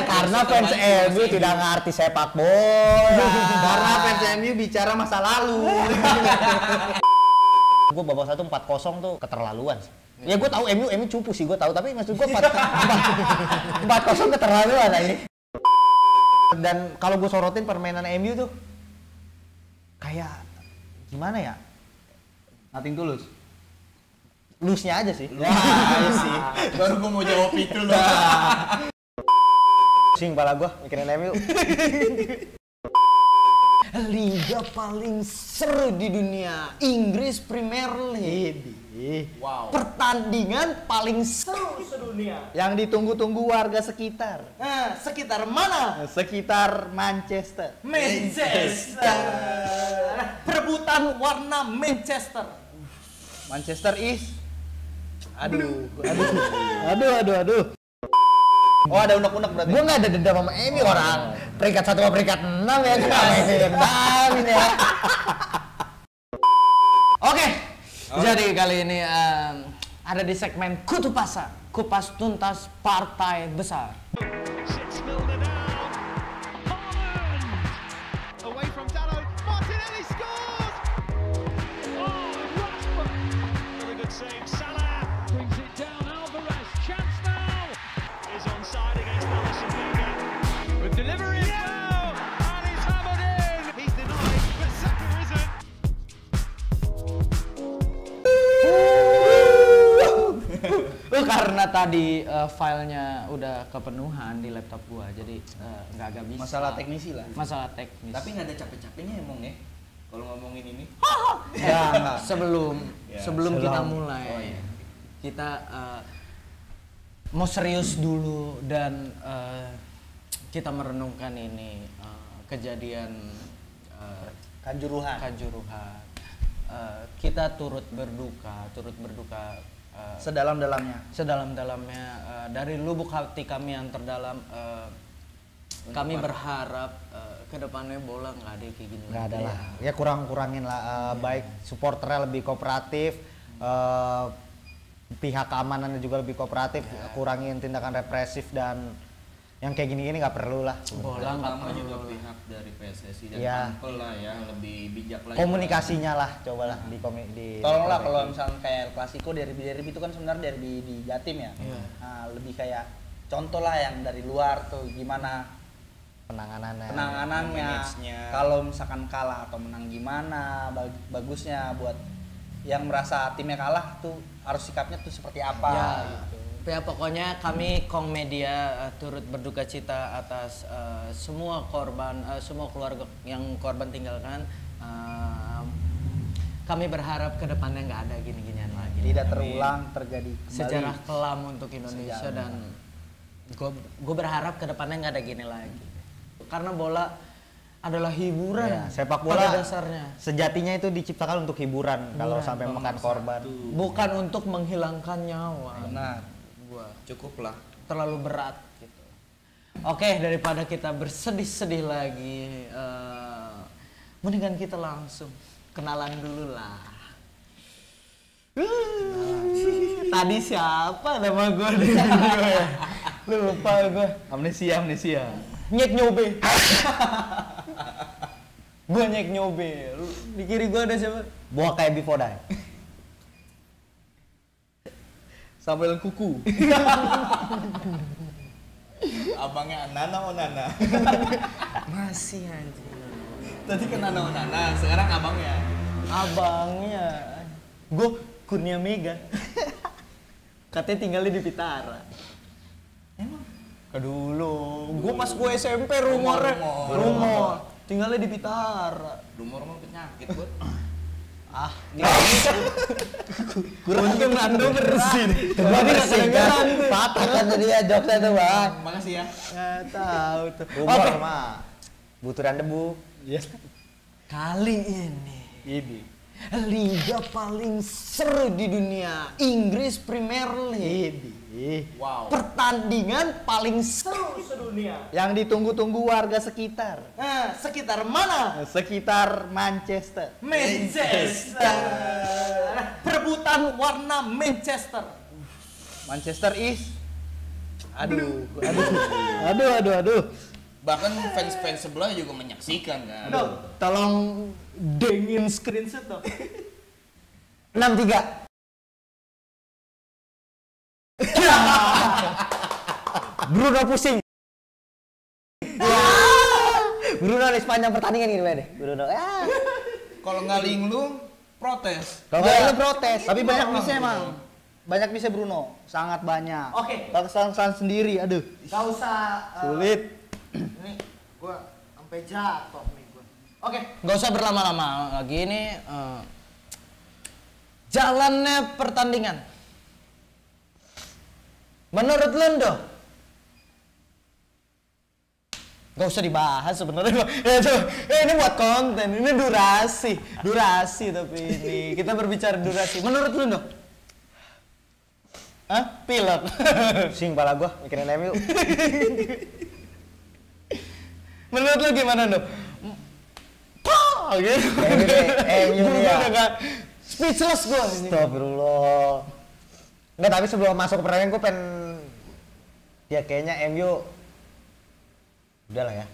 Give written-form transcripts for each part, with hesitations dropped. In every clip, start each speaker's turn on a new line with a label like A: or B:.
A: karena fans MU tidak ngerti sepak bola.
B: Karena fans MU bicara masa lalu.
A: Gue babak 1 4-0 tuh keterlaluan sih. Ya gue tahu MU cupu sih gue tahu, tapi maksud gue 4-0 keterlaluan aja. Dan kalau gue sorotin permainan MU tuh kayak gimana ya?
B: Nothing tulus.
A: Loose-nya aja sih.
B: Iya sih. Baru gue mau jawab itu loh.
A: Pusing kepala gue mikirin MU. Liga paling seru di dunia, Inggris Premier League.
B: Wow.
A: Pertandingan paling seru sedunia.
B: Yang ditunggu-tunggu warga sekitar.
A: Nah, sekitar mana?
B: Sekitar Manchester.
A: Manchester. Perebutan warna Manchester.
B: Manchester is. Aduh. Oh, ada unek-unek berarti.
A: Gue nggak ada dendam sama MU orang. Peringkat 1 sama peringkat 6 ya, kenapa MU dendam ini ya? Oke. Jadi kali ini ada di segmen Kutu Pasa, kupas tuntas partai besar. Karena tadi filenya udah kepenuhan di laptop gua, jadi nggak bisa.
B: Masalah teknisi lah.
A: Masalah teknis.
C: Tapi nggak ada capek-capeknya emang ya kalau ngomongin ini.
A: Ya, sebelum kita
B: Selam.
A: mulai,
C: Oh, iya.
A: kita mau serius dulu dan kita merenungkan ini kejadian
B: Kanjuruhan.
A: Kita turut berduka
B: Sedalam-dalamnya.
A: Dari lubuk hati kami yang terdalam. Kami berharap kedepannya bola nggak ada kayak gini.
B: Nggak ada
A: lagi.
B: lah. Ya kurangin lah. Baik supporternya lebih kooperatif, pihak keamanannya juga lebih kooperatif, kurangin tindakan represif dan yang kayak gini nggak perlu lah.
A: Bola nggak
C: Terutama
A: perlu.
C: juga pihak dari PSSI dan
B: Iya.
C: Pampel lah ya lebih bijak lagi.
B: Komunikasinya lah, cobalah
D: Tolonglah kalau misalnya kayak El Clasico derby itu kan sebenarnya derby di Jatim ya.
A: Iya.
D: Nah, lebih kayak contoh lah yang dari luar tuh gimana
B: penanganannya.
D: penanganannya. Kalau misalkan kalah atau menang gimana bagusnya buat yang merasa timnya kalah tuh harus sikapnya tuh seperti apa
A: Ya,
D: gitu.
A: ya pokoknya kami Kong Media turut berduka cita atas semua korban, semua keluarga yang korban tinggalkan. Kami berharap ke depannya nggak ada gini-ginian lagi.
D: Tidak terulang terjadi kembali.
A: Sejarah kelam untuk Indonesia
D: Sejarah.
A: dan gue berharap ke depannya nggak ada gini lagi. Karena bola adalah hiburan.
B: Ya, sepak
A: pada
B: bola
A: dasarnya.
B: sejatinya itu diciptakan untuk hiburan kalau sampai makan korban.
A: Bukan untuk menghilangkan nyawa.
D: Benar.
A: Gua
C: Cukup lah.
A: terlalu berat gitu. Oke, daripada kita bersedih-sedih lagi, mendingan kita langsung kenalan dulu lah. Tadi siapa nama gue? Lupa gue.
B: Amnesia.
A: Nyek nyobe. Gue nyek nyobe. Di kiri gue ada siapa?
B: Buah kayak Bifodai.
D: Samuel Kuku.
C: Abangnya Nana Onana.
A: Masih anjing.
C: Tadi kan Nana Onana, sekarang abangnya.
A: Abangnya. Gue Kurnia Mega. Katanya tinggalnya di Pitara.
C: Emang?
A: Dulu, gue pas gue SMP rumornya. Rumor. Tinggalnya di Pitara.
C: Rumor mah penyakit buat.
A: Untung Nando bersih.
B: Gua bersih kan. Patah kan tadi ya jokesnya tuh, Bang.
C: Makasih ya.
A: Nggak tahu tuh.
B: Rumor
A: Oke.
B: mah buturan debu.
A: Kali ini liga paling seru di dunia, Inggris Premier League.
C: Wow.
A: Pertandingan paling seru sedunia.
B: Yang ditunggu-tunggu warga sekitar.
A: Nah, sekitar mana?
B: Sekitar Manchester.
A: Manchester. Perebutan warna Manchester.
D: Manchester is.
B: Aduh.
C: Bahkan fans-fans sebelah juga menyaksikan kan.
B: Tolong dengin screenshot dong.
A: 6-3. Bruno pusing. Bruno di sepanjang pertandingan gitu deh. Bruno.
C: Kalau nggak linglung, protes.
A: Kalau nggak protes.
D: Tapi banyak missnya emang. Banyak missnya Bruno, sangat banyak.
B: Oke.
D: Kesalahan sendiri, aduh.
B: Gak usah
D: Sulit.
B: Ini gua sampai jatuh nih gua. Oke.
A: Nggak usah berlama-lama lagi ini. Jalannya pertandingan. Menurut Lundo, nggak usah dibahas sebenarnya. Ini buat konten, ini durasi tapi ini kita berbicara durasi. Menurut Lundo, pilot.
B: Sing pala gua mikirin MU.
A: Menurut lu gimana Ndo? Gitu.
B: MU nih ya.
A: Speechless gua.
B: Astagfirullah. Enggak, tapi sebelum masuk ke pertandingan gue pengen ya kayaknya MU udahlah ya.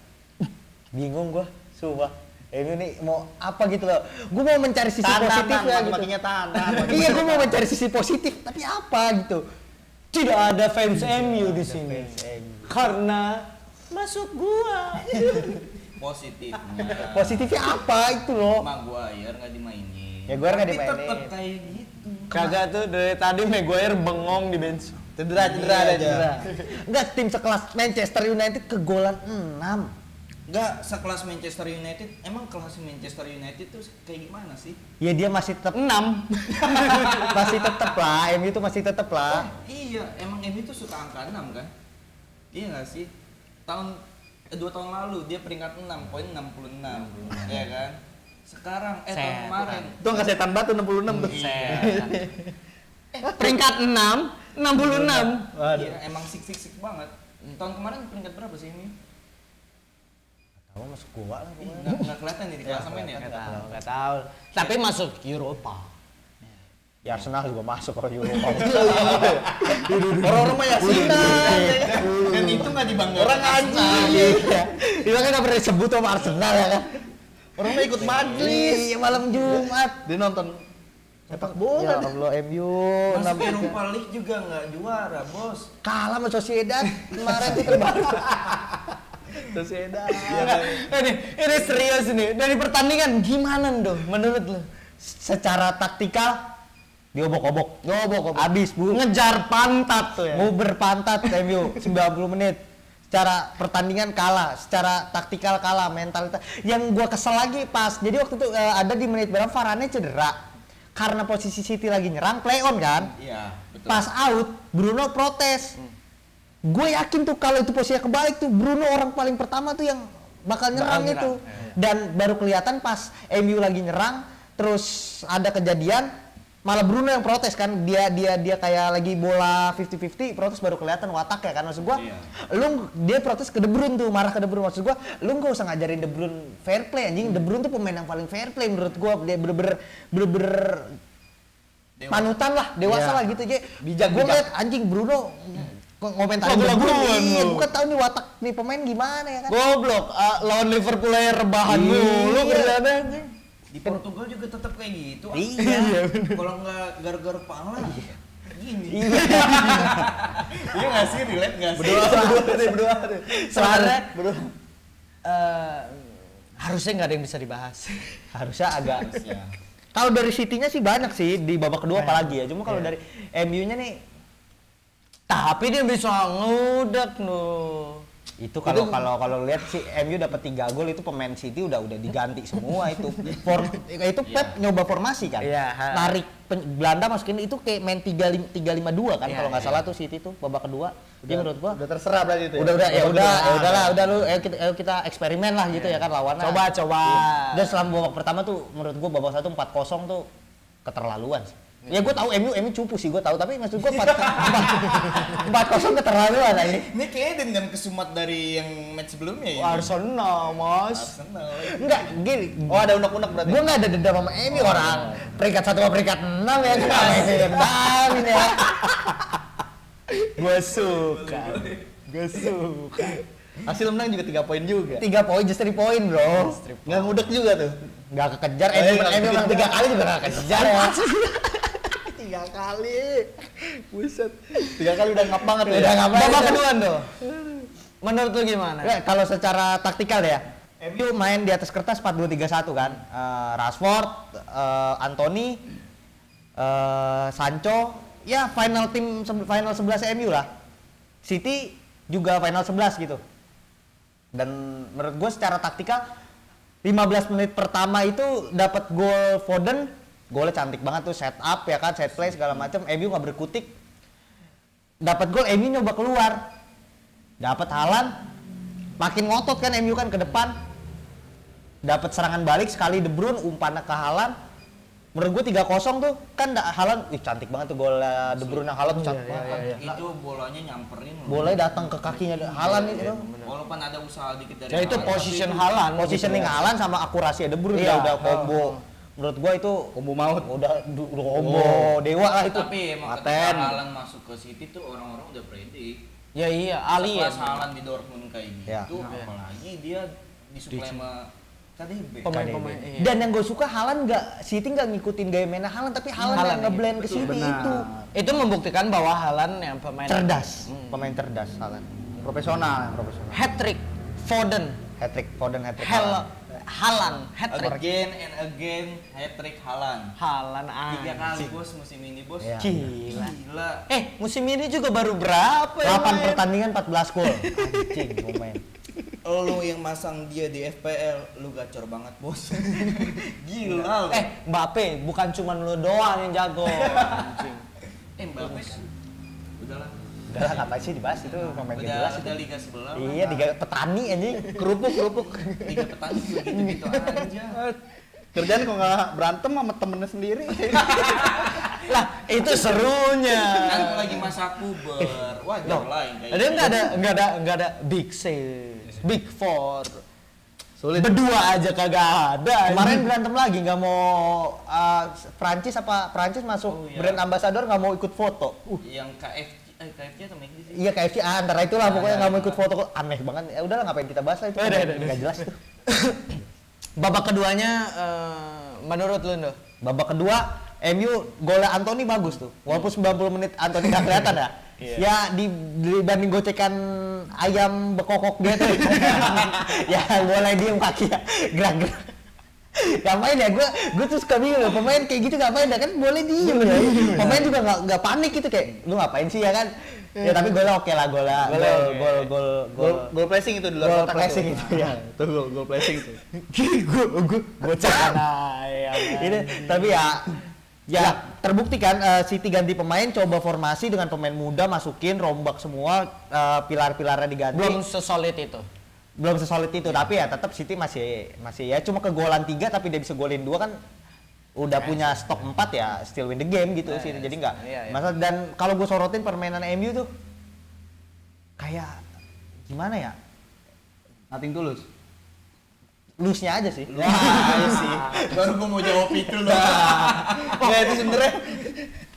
B: Bingung gua, sumpah. MU nih mau apa gitu loh. Gue mau mencari sisi positif ya gitu.
D: Makinya tanam.
B: Iya, gue mau mencari sisi positif, tapi apa gitu.
A: Tidak ada fans MU di sini. Karena masuk gua.
C: Positifnya.
B: Positifnya apa itu loh.
C: Maguire nggak dimainin.
B: Ya gue nggak
C: Tapi tetap
B: dimainin.
C: kayak gitu.
A: Kagak tuh dari tadi Maguire bengong di bench.
D: Cedera aja.
B: Enggak, tim sekelas Manchester United kegolan 6.
C: Enggak sekelas Manchester United. Emang kelas Manchester United tuh kayak gimana sih?
B: Ya dia masih tetap 6. Masih tetap lah, MU itu masih tetap lah.
C: Iya, emang MU tuh suka angka 6 kan? Iya nggak sih? 2 tahun lalu dia peringkat 6, poin 66. Iya kan? Sekarang tahun kemarin
D: Itu nggak setan batu 66 tuh.
A: Peringkat 6, 66.
C: iya, emang sik banget. Tahun kemarin peringkat berapa sih ini?
B: Tahu masuk gua lah.
C: Nggak kelihatan nih di klasemen ya?
A: Nggak tahu. Tapi masuk Eropa.
B: Ya Arsenal juga masuk kalau Eropa.
D: Orang-orang mah ya
C: Dan itu nggak dibanggakan.
D: Orang anjing.
B: Itu kan nggak pernah disebut sama Arsenal ya kan.
D: Orang mah ikut majelis.
B: Iya, malam Jumat.
D: Dia nonton sepak
B: Ya
D: bola.
B: Allah, MU
C: Masuk Eropa League juga nggak juara, bos.
B: kalah sama Sociedad kemarin itu terbaru.
D: Sociedad.
A: Ini serius nih. Dari pertandingan gimana dong menurut lu?
B: Secara taktikal diobok-obok.
A: Abis bu. Ngejar pantat tuh ya.
B: Mau berpantat MU 90 menit. Secara pertandingan kalah, secara taktikal kalah, mentalitas. Yang gua kesel lagi pas, jadi waktu itu ada di menit berapa Varane cedera. Karena posisi City lagi nyerang, play on kan.
C: Iya, betul.
B: Pas out, Bruno protes. Gue yakin tuh kalau itu posisinya kebalik tuh, Bruno orang paling pertama tuh yang bakal nyerang itu. Dan baru kelihatan pas MU lagi nyerang, terus ada kejadian, malah Bruno yang protes kan. Dia kayak lagi bola 50-50, protes baru kelihatan watak ya kan. Maksud gua, dia protes ke De Bruyne tuh, marah ke De Bruyne. Maksud gua, lu nggak usah ngajarin De Bruyne fair play anjing. De Bruyne tuh pemain yang paling fair play menurut gua. Dia bener-bener panutan lah, dewasa lah gitu aja.
D: Bijak,
B: Gua
D: bijak.
B: ngeliat anjing Bruno ngomentarin De Bruyne. Iya, gua kan tahu nih watak nih pemain gimana ya kan.
A: Goblok, lawan Liverpool aja rebahan mulu kerjaannya anjing.
C: Di Portugal juga tetap kayak gitu.
B: Iya.
C: Kalau nggak gara-gara pala, gini. Iya nggak sih, relate nggak sih?
D: Berdua.
A: Sebenarnya harusnya nggak ada yang bisa dibahas.
B: Harusnya agak. Kalau dari City-nya sih banyak sih di babak kedua apalagi ya. Cuma kalau dari MU-nya nih
A: Tapi dia bisa ngudak loh.
B: itu kalau lihat sih MU dapat 3 gol itu pemain City udah diganti semua itu. Itu Pep nyoba formasi kan.
A: Iya,
B: Tarik Belanda masukin itu kayak main 3-5-2 kan
A: Iya,
B: kalau nggak salah tuh City tuh babak kedua. Dia menurut gua
D: Udah terserah berarti itu.
B: udah lu ayo kita eksperimen lah gitu ya kan lawannya.
A: Coba.
B: Dan selama babak pertama tuh menurut gua babak 1 4-0 tuh keterlaluan sih. Ya gue tahu MU cupu sih gue tahu, tapi maksud gue 4-0 keterlaluan aja.
C: Ini kayaknya dendam kesumat dari yang match sebelumnya ya.
A: Arsenal, Mas.
C: Arsenal.
B: Enggak, gini.
D: Oh, ada unek-unek berarti.
B: Gue nggak ada dendam sama MU orang. Peringkat 1 sama peringkat 6 ya kan. Dendam ini ya. Gue suka.
D: Hasil menang juga 3 poin juga.
B: 3 poin, just 3 poin bro.
D: Nggak ngudek juga tuh.
B: Nggak kekejar, MU menang 3 kali juga nggak kekejar ya.
D: 3 kali. Buset. 3 kali udah ngap banget ya.
B: Udah ngap banget.
A: Babak kedua tuh. Menurut lu gimana?
B: Ya, kalau secara taktikal ya, MU main di atas kertas 4-2-3-1 kan. Rashford, Anthony, Sancho, ya final 11 MU lah. City juga final 11 gitu. Dan menurut gue secara taktikal 15 menit pertama itu dapat gol Foden, golnya cantik banget tuh, set up ya kan, set play segala macam. MU nggak berkutik, dapat gol, MU nyoba keluar, dapat Haaland, makin ngotot kan MU kan ke depan, dapat serangan balik sekali De Bruyne umpannya ke Haaland. Menurut gue 3-0 tuh kan Haaland, cantik banget tuh gol De Bruyne Haaland, cantik banget.
C: Itu bolanya nyamperin.
B: Bolanya datang ke kakinya Haaland itu.
C: Walaupun ada usaha dikit dari
A: Ya itu
C: Haaland,
A: position
C: tapi
A: Haaland.
B: Positioning Haaland sama akurasi De Bruyne
A: Iya.
B: udah combo. Menurut gua itu
D: Combo maut.
B: udah combo dewa lah itu.
C: Tapi emang
B: Paten.
C: ketika Haaland masuk ke City tuh orang-orang udah pede.
A: Ya iya, alien.
C: Pas Haaland di Dortmund kayak gitu,
B: Ya.
C: apalagi dia disuplai sama KDB.
A: Pemain-pemain. Iya.
B: Dan yang gue suka Haaland City nggak ngikutin gaya mainnya Haaland, tapi Haaland yang
A: Haaland,
B: ngeblend ke
A: iya.
B: City
D: Benar.
B: itu.
A: Itu membuktikan bahwa Haaland yang pemain
B: Cerdas, pemain cerdas Haaland.
D: Profesional.
A: hat-trick Foden,
B: Hat-trick Foden, hat-trick
A: Haaland, hat-trick.
C: Again and again hat-trick Haaland.
A: Haaland
C: 3 kali
A: anjing.
C: bos musim ini bos.
B: Iya.
A: Gila.
C: Gila.
A: Musim ini juga baru berapa ya?
B: 8
A: main?
B: pertandingan 14 gol. Anjing pemain.
C: Lu yang masang dia di FPL, lu gacor banget bos. Gila lu.
A: Mbappe, bukan cuma lu doang yang jago. Anjing.
C: Mbappe udahlah.
B: Udah lah ngapain sih dibahas itu pemain
C: Udah,
B: jelas itu.
C: udah liga sebelah.
B: Iya, liga petani anjing.
D: Kerupuk.
C: Liga petani juga gitu-gitu aja.
D: Kerjaan kok nggak berantem sama temennya sendiri.
A: Lah, itu serunya.
C: Kan lagi masa puber. Wajar lah yang kayak
A: Ada
C: gitu.
A: nggak ada big six, big four.
D: Sulit.
A: Berdua aja kagak ada.
B: Kemarin berantem lagi nggak mau Prancis masuk
C: Oh, iya.
B: brand ambassador nggak mau ikut foto.
C: Yang KFC atau McD sih?
B: Iya KFC antara itulah pokoknya nggak mau ikut foto, aneh banget. Ya udahlah ngapain kita bahas lah itu.
A: Udah.
B: Nggak jelas tuh.
A: Babak keduanya menurut lu Ndo?
B: Babak kedua MU golnya Anthony bagus tuh. Walaupun 90 menit Anthony nggak kelihatan ya. Ya dibanding gocekan ayam bekokok dia tuh. Ya boleh diem kaki ya gerak-gerak. Ngapain ya, gue tuh suka bingung loh, pemain kayak gitu ngapain ya, kan boleh diem ya. Pemain juga nggak panik gitu, kayak lu ngapain sih ya kan. Ya tapi golnya oke lah,
D: Gol placing itu di luar
B: gol
D: kotak
B: placing
D: tuh.
B: itu ya.
D: Tuh gol placing tuh.
A: Gocekan ayam.
B: Ini tapi ya terbukti kan City ganti pemain, coba formasi dengan pemain muda, masukin rombak semua, pilar-pilarnya diganti. Belum sesolid itu, tapi ya tetap City masih ya cuma kegolan 3 tapi dia bisa golin 2 kan udah punya stok 4 ya, still win the game gitu sih. Jadi enggak masalah. Dan kalau gue sorotin permainan MU tuh kayak gimana ya?
D: Nothing tulus.
B: Loose-nya aja sih.
C: Iya sih. Baru gua mau jawab itu loh.
D: Nggak, itu sebenarnya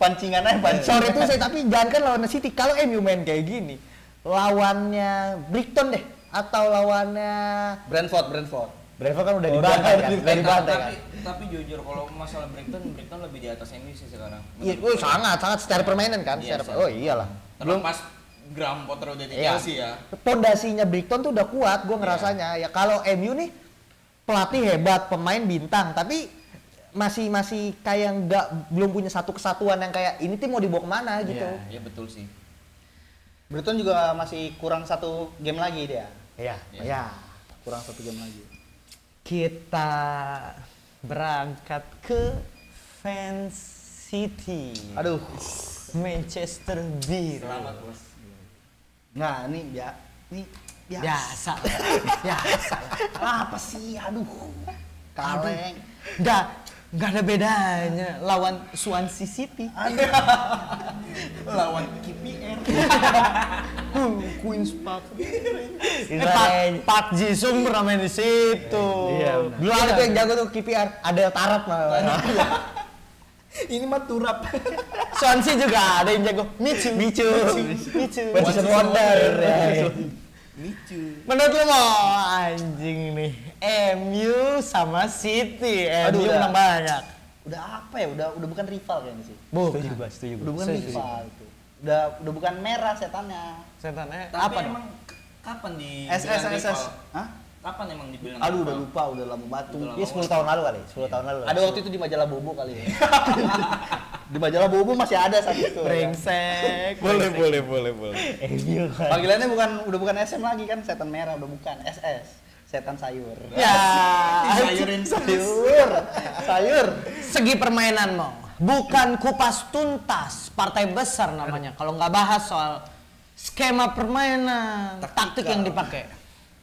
D: pancingannya
B: Sorry itu saya, tapi jangan kan lawan City. Kalau MU main kayak gini, lawannya Brighton deh atau lawannya
D: Brentford
B: kan udah dibantai kan, udah dibantai kan.
C: Tapi jujur kalau masalah Brighton lebih di atas MU sih sekarang.
B: Iya, sangat secara permainan kan.
C: Iya,
B: Oh iyalah.
C: Terlepas Graham Potter udah di
B: Iya.
C: Chelsea ya.
B: Pondasinya Brighton tuh udah kuat, gue ngerasanya. Ya kalau MU nih pelatih hebat, pemain bintang, tapi masih kayak belum punya satu kesatuan yang kayak ini tim mau dibawa kemana gitu.
C: Iya betul sih.
D: Brighton juga masih kurang 1 game lagi dia.
B: Iya.
D: Kurang 1 game lagi.
A: Kita berangkat ke Fans City.
D: Aduh.
A: Manchester biru.
C: Selamat bos.
D: Nah, ini
A: Biasa.
D: apa sih? Aduh. Kaleng.
A: Nggak ada bedanya lawan Swansea City.
C: Lawan KPR.
A: Queen's Park.
B: Israel.
A: Park Ji-sung pernah main di situ.
D: Iya, benar.
B: Dulu ada tuh yang jago tuh KPR, ada tarap mah.
C: Ini mah turap.
B: Swansea juga ada yang jago. Michu. Position wonder.
C: Micu.
B: Menurut lo mau anjing nih, MU sama City,
D: Aduh,
B: MU
D: udah.
B: menang banyak.
D: Udah apa ya? Udah bukan rival kayaknya sih.
B: Setuju.
D: Udah bukan rival itu. Udah bukan merah setannya.
B: Setannya
C: Tapi
B: apa
C: emang kapan di
D: SS. Hah?
C: Kapan emang dibilang
D: Aduh, udah
C: rival?
D: lupa, udah lama banget tuh.
C: Udah
A: Iya 10 tahun lalu kali, 10 tahun lalu.
D: Ada waktu itu di majalah Bobo kali ya. Di majalah Bobo masih ada saat itu.
B: Brengsek.
C: Boleh.
A: MU kan.
D: Panggilannya udah bukan SM lagi kan, setan merah udah bukan SS. Setan sayur.
B: Ya,
C: Sayurin
D: Sayur.
B: segi permainan mau. Bukan kupas tuntas, partai besar namanya. Kalau nggak bahas soal skema permainan, taktik yang dipakai.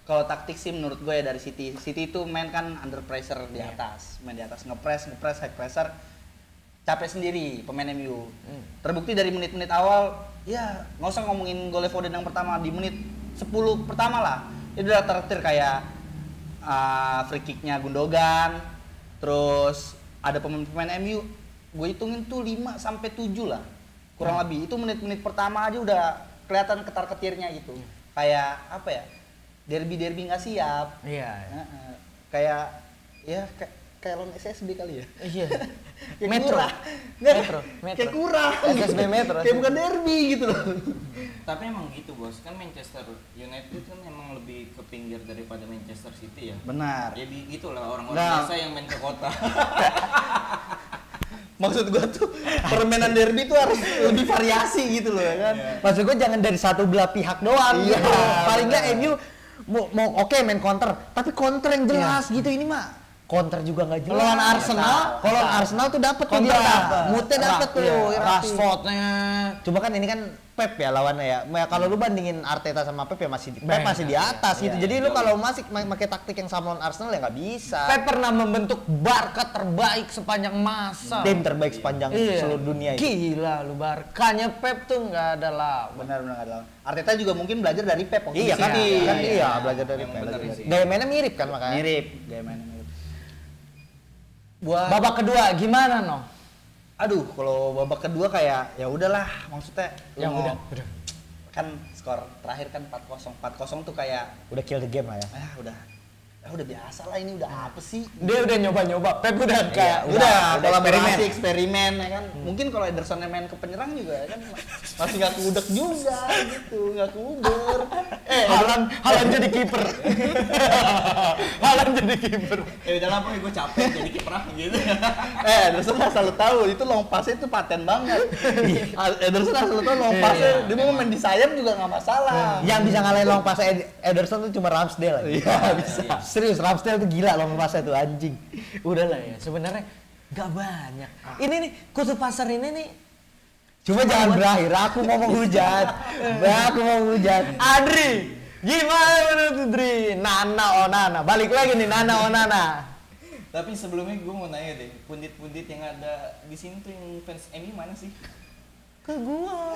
D: Kalau taktik sih menurut gue ya dari City. City itu main kan under pressure di atas. Main di atas ngepres, high pressure. Capek sendiri pemain MU. Terbukti dari menit-menit awal, ya nggak usah ngomongin gol Foden yang pertama di menit 10 pertama lah. Itu udah traktir kayak free kicknya Gundogan. Terus ada pemain-pemain MU, gue hitungin tuh 5 sampai 7 lah. Kurang lebih. Itu menit-menit pertama aja udah kelihatan ketar-ketirnya gitu. Kayak apa ya? Derby nggak siap.
B: Iya.
D: Kayak ya kayak lawan SSB kali ya.
B: Iya.
D: Kayak
B: Metro.
D: kurang. Nggak,
B: Metro.
D: Kayak kurang.
B: SSB Metro.
D: Kayak bukan derby gitu loh.
C: Tapi emang gitu bos, kan Manchester United kan emang lebih ke pinggir daripada Manchester City ya.
D: Benar.
C: Jadi gitulah orang-orang
D: Nah.
C: biasa yang main ke kota.
D: Maksud gua tuh permainan derby tuh harus lebih variasi gitu loh ya kan.
A: Maksud gue jangan dari satu belah pihak doang
D: Iya,
A: gitu. Paling nggak
D: benar.
A: MU mau oke main counter, tapi counter yang jelas gitu. Ini mah counter juga nggak jelas.
B: Lawan Arsenal,
A: kalau Arsenal tuh dapet tuh
B: Counter
A: dia.
B: dapet.
A: Moodnya dapet tuh. rapi.
B: Rashfordnya.
A: Cuma kan ini kan Pep ya lawannya ya. Kalau lu bandingin Arteta sama Pep ya Pep masih di atas gitu. Jadi lu kalau masih pakai taktik yang sama lawan Arsenal ya nggak bisa.
B: Pep pernah membentuk Barca terbaik sepanjang masa.
A: Tim terbaik sepanjang seluruh dunia itu.
B: Gila lu Barkanya Pep tuh nggak ada lawan.
D: Benar ada lawan. Arteta juga mungkin belajar dari Pep waktu
A: Iya
D: di
A: kan,
D: City.
A: iya belajar dari
C: Emang
A: Pep.
C: bener sih.
A: Gaya mainnya mirip kan makanya.
D: Mirip, gaya mainnya mirip. Buat
B: Babak kedua gimana no?
D: aduh, kalau babak kedua kayak ya udahlah, maksudnya
B: Yang
D: lu
B: udah.
D: kan skor terakhir kan 4-0. 4-0 tuh kayak
A: Udah kill the game lah ya.
D: udah biasa lah, ini udah apa sih?
B: Dia udah nyoba-nyoba. Pep udah kayak
D: Udah kolaborasi,
A: eksperimen.
D: eksperimen ya kan. Mungkin kalau Ederson main ke penyerang juga ya kan masih nggak keudek juga gitu, nggak keuber.
B: Halan jadi kiper. Halan jadi kiper.
C: Udah lama gue capek jadi kiprah gitu.
D: Ederson asal lu tahu itu long pass itu paten banget. Ederson asal lu tahu long pass dia mau main di sayap juga nggak masalah.
A: Yang bisa ngalahin long pass Ederson tuh cuma Ramsdale.
D: Iya, bisa.
A: Serius Ramsdale tuh gila long pass tuh anjing.
B: Udahlah ya, sebenarnya nggak banyak. Ini nih kutu pasar ini nih.
A: Cuma jangan berakhir, aku mau menghujat. Aku mau menghujat.
B: Adri, gimana menurut Adri? Nana, balik lagi nih Nana.
C: Tapi sebelumnya gue mau nanya deh, pundit-pundit yang ada di sini tuh yang fans MU mana sih?
B: Ke gua.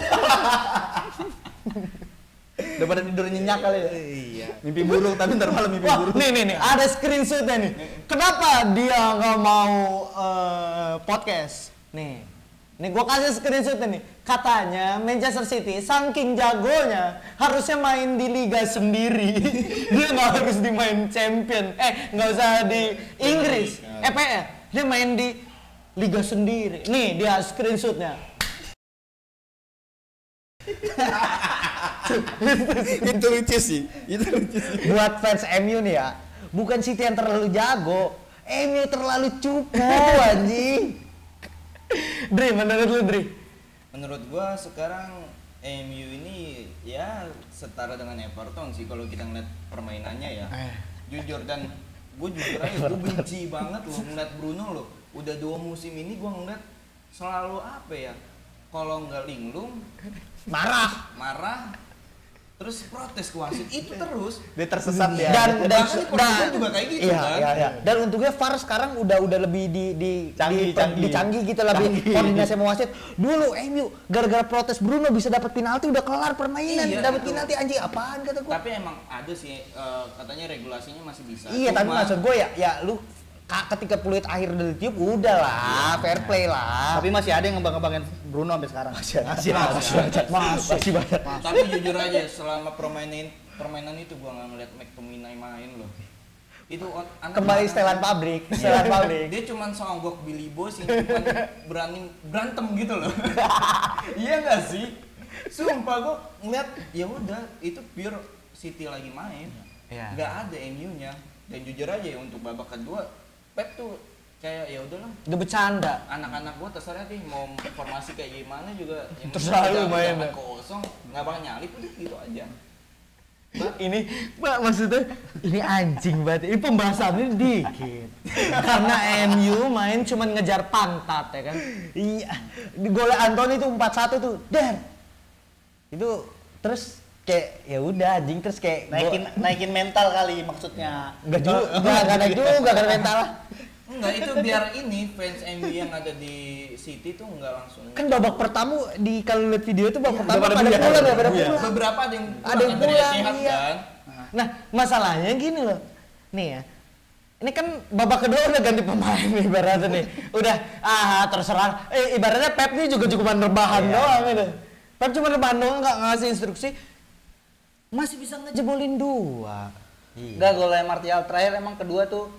D: Daripada tidur nyenyak kali ya.
C: Iya.
D: Mimpi buruk tapi ntar malam mimpi
B: Wah,
D: buruk.
B: nih, ada screenshotnya nih. Kenapa dia nggak mau podcast? Nih gua kasih screenshotnya nih. Katanya Manchester City saking jagonya harusnya main di liga sendiri. Dia nggak harus dimain champion. Nggak usah di Inggris. EPL. Dia main di liga sendiri. Nih dia screenshotnya.
C: Itu lucu sih.
A: Buat fans MU nih ya, bukan City yang terlalu jago, MU terlalu cupu anjing.
B: Dri, menurut lu Dri?
C: Menurut gua sekarang MU ini ya setara dengan Everton sih kalau kita ngeliat permainannya ya. Jujur, dan gue jujur aja gue benci banget loh ngeliat Bruno loh. Udah 2 musim ini gua ngeliat selalu apa ya? Kalau nggak linglung, marah, terus protes ke wasit itu terus.
D: Dia tersesat ya.
A: Dan
C: Portugal juga kayak gitu
A: iya,
C: kan.
A: iya. Dan untungnya VAR sekarang udah lebih canggih gitu, lebih koordinasi sama wasit. Dulu MU gara-gara protes Bruno bisa dapat penalti, udah kelar permainan,
C: Iya,
A: dapat
C: betul.
A: penalti anjing apaan kata gua.
C: Tapi emang ada sih katanya regulasinya masih bisa.
A: Iya, tapi
C: Cuma-
A: maksud gue ya lu
B: ketika peluit akhir udah ditiup, udah lah, fair play lah.
D: Tapi masih ada yang ngebang-ngebangin Bruno sampai sekarang.
B: Masih banyak.
C: Tapi jujur aja selama permainan itu gua nggak ngeliat McTominay main loh. Itu anak
B: Kembali setelan pabrik, setelan pabrik.
C: Dia cuman songgok Billy Boys yang cuman berani berantem gitu loh. Iya nggak sih? Sumpah gua ngeliat ya udah itu pure City lagi main.
B: Iya.
C: Nggak ada MU-nya. Dan jujur aja ya untuk babak kedua Pep tuh kayak ya udahlah
B: Udah bercanda.
C: anak-anak gua terserah deh mau formasi kayak gimana juga yang
B: Terserah lu main.
C: jangan kosong nggak bakal nyalip udah gitu aja.
B: Ini maksudnya ini anjing banget. Ini pembahasannya dikit. Karena MU main cuman ngejar pantat ya kan. Iya. Di gol Anthony itu 4-1 tuh. Der. Itu terus kayak ya udah anjing terus kayak
D: Naikin mental kali maksudnya.
B: Enggak naik juga karena mental lah.
C: Enggak, itu biar ini fans MU yang ada di City tuh enggak langsung.
B: Kan babak pertama di kalau lihat video itu babak pertama
D: pada
B: pada
D: pulang,
B: pulang ya, pada
C: Iya.
B: pulang.
C: Beberapa ada yang
B: Pulang,
C: Etihad
B: iya.
C: kan.
B: Nah, masalahnya gini loh. Nih ya. Ini kan babak kedua udah ganti pemain nih ibaratnya nih. Udah terserah. Ibaratnya Pep nih juga cuma rebahan doang gitu. Pep cuma rebahan doang nggak ngasih instruksi. Masih bisa ngejebolin 2.
D: Enggak, golnya Martial terakhir emang kedua tuh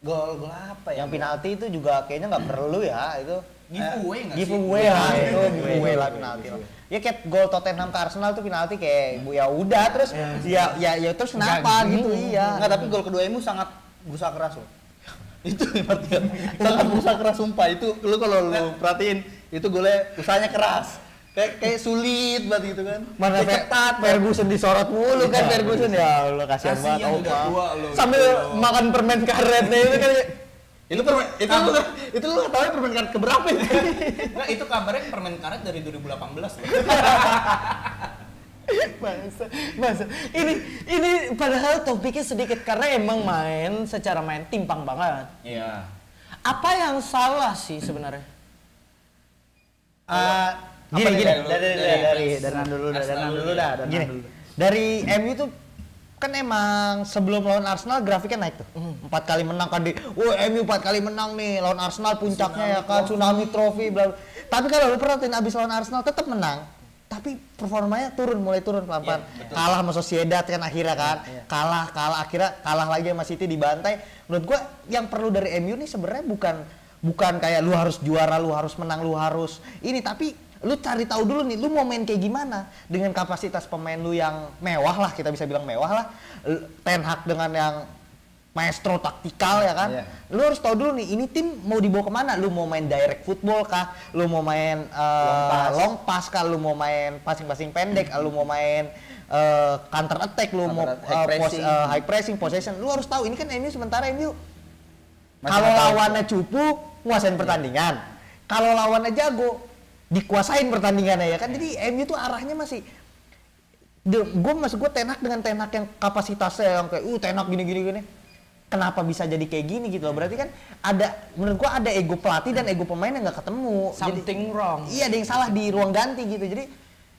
D: gol apa ya?
B: Yang penalti itu juga kayaknya nggak perlu ya itu.
C: Giveaway nggak sih?
B: Giveaway lah itu, giveaway lah penalti. Ya kayak gol Tottenham ke Arsenal tuh penalti kayak ya udah terus ya terus kenapa gitu iya.
D: Enggak, tapi gol kedua MU sangat berusaha keras loh. Itu Martial. Sangat berusaha keras sumpah. Itu lu kalau lu perhatiin itu golnya usahanya keras. Kayak sulit banget gitu kan.
B: Mana ketat Ferguson disorot mulu kan Ferguson ya Allah kasihan banget.
C: Kasihan udah tua lo.
B: Sambil makan permen karetnya itu kan
D: itu lu tahu permen karet keberapa itu?
C: Nah, itu kabarnya permen karet dari 2018 loh.
B: Masa ini padahal topiknya sedikit karena emang secara main timpang banget.
C: Iya.
B: Apa yang salah sih sebenarnya?
D: Gini,
C: dari
D: dulu dah.
B: Gini, dari MU tuh kan emang sebelum lawan Arsenal grafiknya naik tuh. 4 kali menang kan MU 4 kali menang nih lawan Arsenal puncaknya ya kan Tsunami Trophy bla bla. Tapi kalau lu perhatiin abis lawan Arsenal tetap menang. Tapi performanya mulai turun pelan-pelan. Kalah sama Sociedad kan akhirnya kan. Kalah akhirnya kalah lagi sama City dibantai. Menurut gua yang perlu dari MU nih sebenarnya bukan kayak lu harus juara, lu harus menang, lu harus ini tapi lu cari tahu dulu nih, lu mau main kayak gimana dengan kapasitas pemain lu yang mewah lah, kita bisa bilang mewah lah. Ten Hag dengan yang maestro taktikal ya kan. Lu harus tahu dulu nih, ini tim mau dibawa kemana? Lu mau main direct football kah? Lu mau main long pass kah? Lu mau main passing pendek? Lu mau main counter attack? Lu mau high pressing, possession? Lu harus tahu. Ini kan MU sementara MU kalau lawannya cupu nguasain pertandingan. Kalau lawannya jago dikuasain pertandingannya ya kan. Jadi MU tuh arahnya masih maksud gue Ten Hag dengan Ten Hag yang kapasitasnya yang kayak Ten Hag gini. Kenapa bisa jadi kayak gini gitu loh. Berarti kan menurut gue ada ego pelatih dan ego pemain yang nggak ketemu. Something wrong. Iya, ada yang salah di ruang ganti gitu. Jadi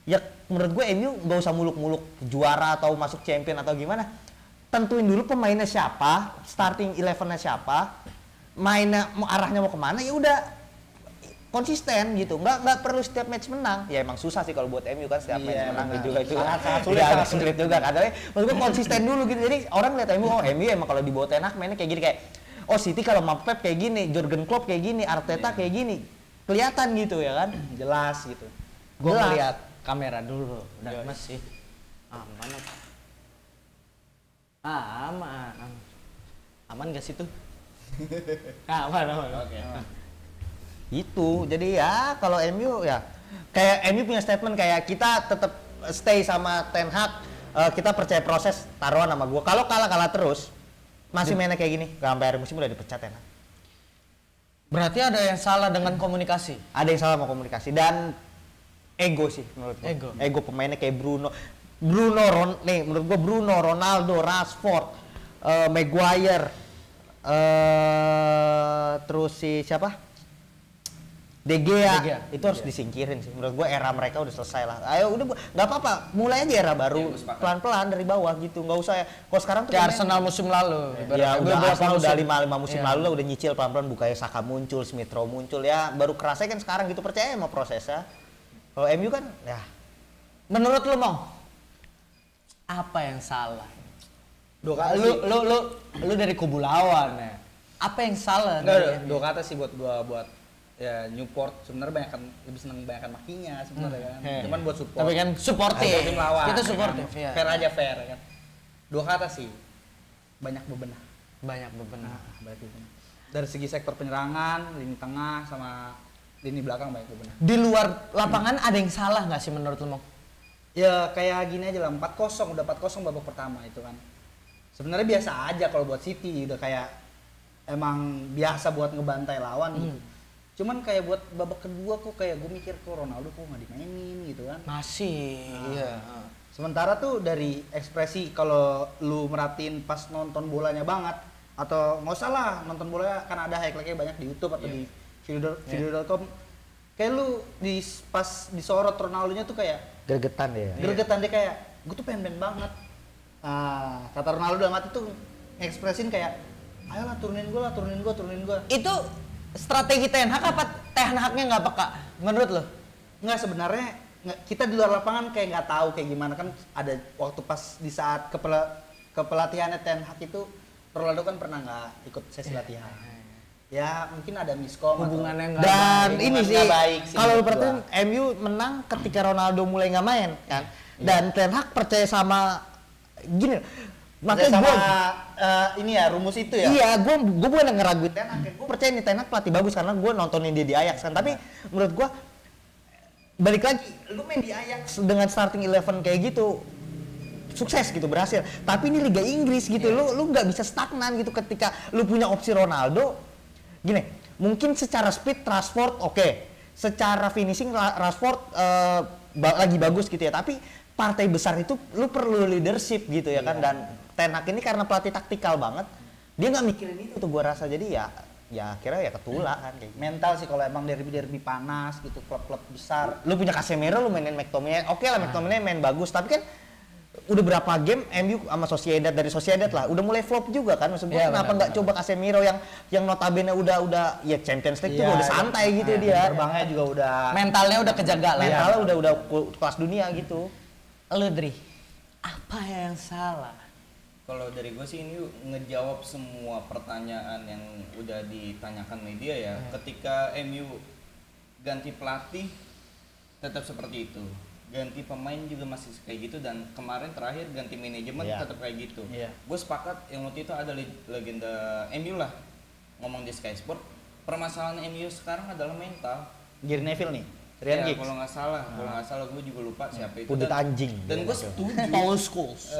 B: ya menurut gue MU nggak usah muluk-muluk juara atau masuk champion atau gimana. Tentuin dulu pemainnya siapa, starting 11-nya siapa, mainnya arahnya mau kemana, ya udah konsisten gitu, nggak perlu setiap match menang. Ya emang susah sih kalau buat MU kan setiap match menang juga itu sangat sulit juga kan. Tapi maksud gue konsisten dulu gitu. Jadi orang lihat MU, MU emang kalau di bawah Ten Hag mainnya kayak gini, kayak City kalau sama Pep kayak gini, Jurgen Klopp kayak gini, Arteta kayak gini, kelihatan gitu ya kan, jelas gitu.
A: Gue ngeliat kamera dulu, udah masih aman gak sih tuh? aman.
C: Oke.
B: Itu jadi ya kalau MU ya kayak MU punya statement kayak kita tetap stay sama Ten Hag, kita percaya proses, taruhan sama gua. Kalau kalah terus masih mainnya kayak gini, gak sampai akhir musim udah dipecat Ten Hag.
A: Berarti ada yang salah dengan komunikasi.
B: Ada yang salah sama komunikasi dan ego sih menurut gua. Ego pemainnya kayak menurut gua Bruno, Ronaldo, Rashford, Maguire, terus si siapa? De Gea,
E: De Gea.
B: itu harus disingkirin sih. Menurut gua era mereka udah selesai lah. Ayo udah nggak apa-apa, mulai aja era baru pelan-pelan dari bawah gitu. Nggak usah ya. Kalau sekarang tuh
E: Kayak Arsenal musim lalu.
B: ya
E: Ibaratnya
B: udah
E: beberapa
B: Arsenal udah
E: musim.
B: 5 musim lalu lah udah nyicil pelan-pelan bukanya Saka muncul, Smith Rowe muncul ya baru kerasa kan sekarang gitu percaya sama prosesnya. Kalau MU kan ya
E: Menurut lu Mong, apa yang salah?
D: Dua kata
E: Lu lu dari kubu lawan ya. Apa yang salah?
D: Enggak, dua kata sih buat gua buat ya Newport sebenarnya lebih seneng banyakan makinya sebenarnya kan. Cuman buat support.
E: Tapi kan supportif.
D: Ada tim lawan.
E: Kita
D: ya
E: supportif
D: kan?
E: ya.
D: Fair aja fair kan. Dua kata sih. Banyak bebenah.
E: Banyak bebenah.
D: Banyak bebenah. Dari segi sektor penyerangan, lini tengah sama lini belakang banyak bebenah.
E: Di luar lapangan ada yang salah nggak sih menurut lu Mong?
D: Ya kayak gini aja lah 4-0 udah 4-0 babak pertama itu kan. Sebenarnya biasa aja kalau buat City udah kayak emang biasa buat ngebantai lawan gitu. Cuman kayak buat babak kedua kok kayak gue mikir kok Ronaldo kok nggak dimainin gitu kan.
E: Masih. Iya.
D: Sementara tuh dari ekspresi kalau lu merhatiin pas nonton bolanya banget atau nggak usah lah nonton bola kan ada highlightnya banyak di YouTube atau di video.com. Kayak lu pas disorot Ronaldonya tuh kayak
B: gregetan ya.
D: gregetan dia kayak gue tuh pengen banget. Kata Ronaldo dalam hati tuh ngekspresin kayak ayolah turunin gue.
E: Itu strategi Ten Hag apa Ten Hagnya nggak peka menurut lo?
D: Nggak sebenarnya kita di luar lapangan kayak nggak tahu kayak gimana kan ada waktu pas di saat kepelatihannya Ten Hag itu Ronaldo kan pernah nggak ikut sesi latihan. Ya mungkin ada miskom
E: Hubungannya nggak
B: Dan
E: baik.
B: ini sih
D: nggak baik sih
B: kalau lu
D: menurut
B: perhatiin
D: gua.
B: MU menang ketika Ronaldo mulai nggak main kan. Dan Ten Hag percaya sama gini.
D: Makanya
B: Makanya
D: sama
B: gue
D: ini ya rumus itu ya.
B: Iya, gue bukan ngeraguin Ten Hag. Gue percaya nih Ten Hag pelatih bagus karena gue nontonin dia di Ajax kan. Tapi menurut gue balik lagi, lu main di Ajax dengan starting 11 kayak gitu sukses gitu berhasil. Tapi ini Liga Inggris gitu, lu nggak bisa stagnan gitu ketika lu punya opsi Ronaldo. Gini, mungkin secara speed Rashford oke. Secara finishing Rashford lagi bagus gitu ya. Tapi partai besar itu lu perlu leadership gitu ya kan. Dan Ten Hag ini karena pelatih taktikal banget, dia nggak mikirin itu tuh gua rasa. Jadi ya akhirnya ya ketulak kan kayak gitu.
D: Mental sih kalau emang derby panas gitu klub-klub besar.
B: Lu punya Casemiro, lu mainin McTominay, oke lah McTominay main bagus, tapi kan udah berapa game MU sama Sociedad dari Sociedad lah, udah mulai flop juga kan. Maksud gua kenapa nggak coba Casemiro yang notabene udah ya Champions League tuh udah santai gitu dia.
D: Terbangnya juga udah
E: Mentalnya udah kejaga lah.
B: Mentalnya udah kelas dunia gitu.
E: Lu Dri, apa yang salah?
C: Kalau dari gue sih ini ngejawab semua pertanyaan yang udah ditanyakan media ya. Ketika MU ganti pelatih tetap seperti itu, ganti pemain juga masih kayak gitu, dan kemarin terakhir ganti manajemen tetap kayak gitu. Gue sepakat yang waktu itu ada legenda MU lah ngomong di Sky Sport, permasalahan MU sekarang adalah mental.
D: Gary Neville nih.
C: Ya, kalau nggak salah gue juga lupa siapa itu.
B: Pundit anjing.
C: Dan gue setuju.
E: Paul Scholes.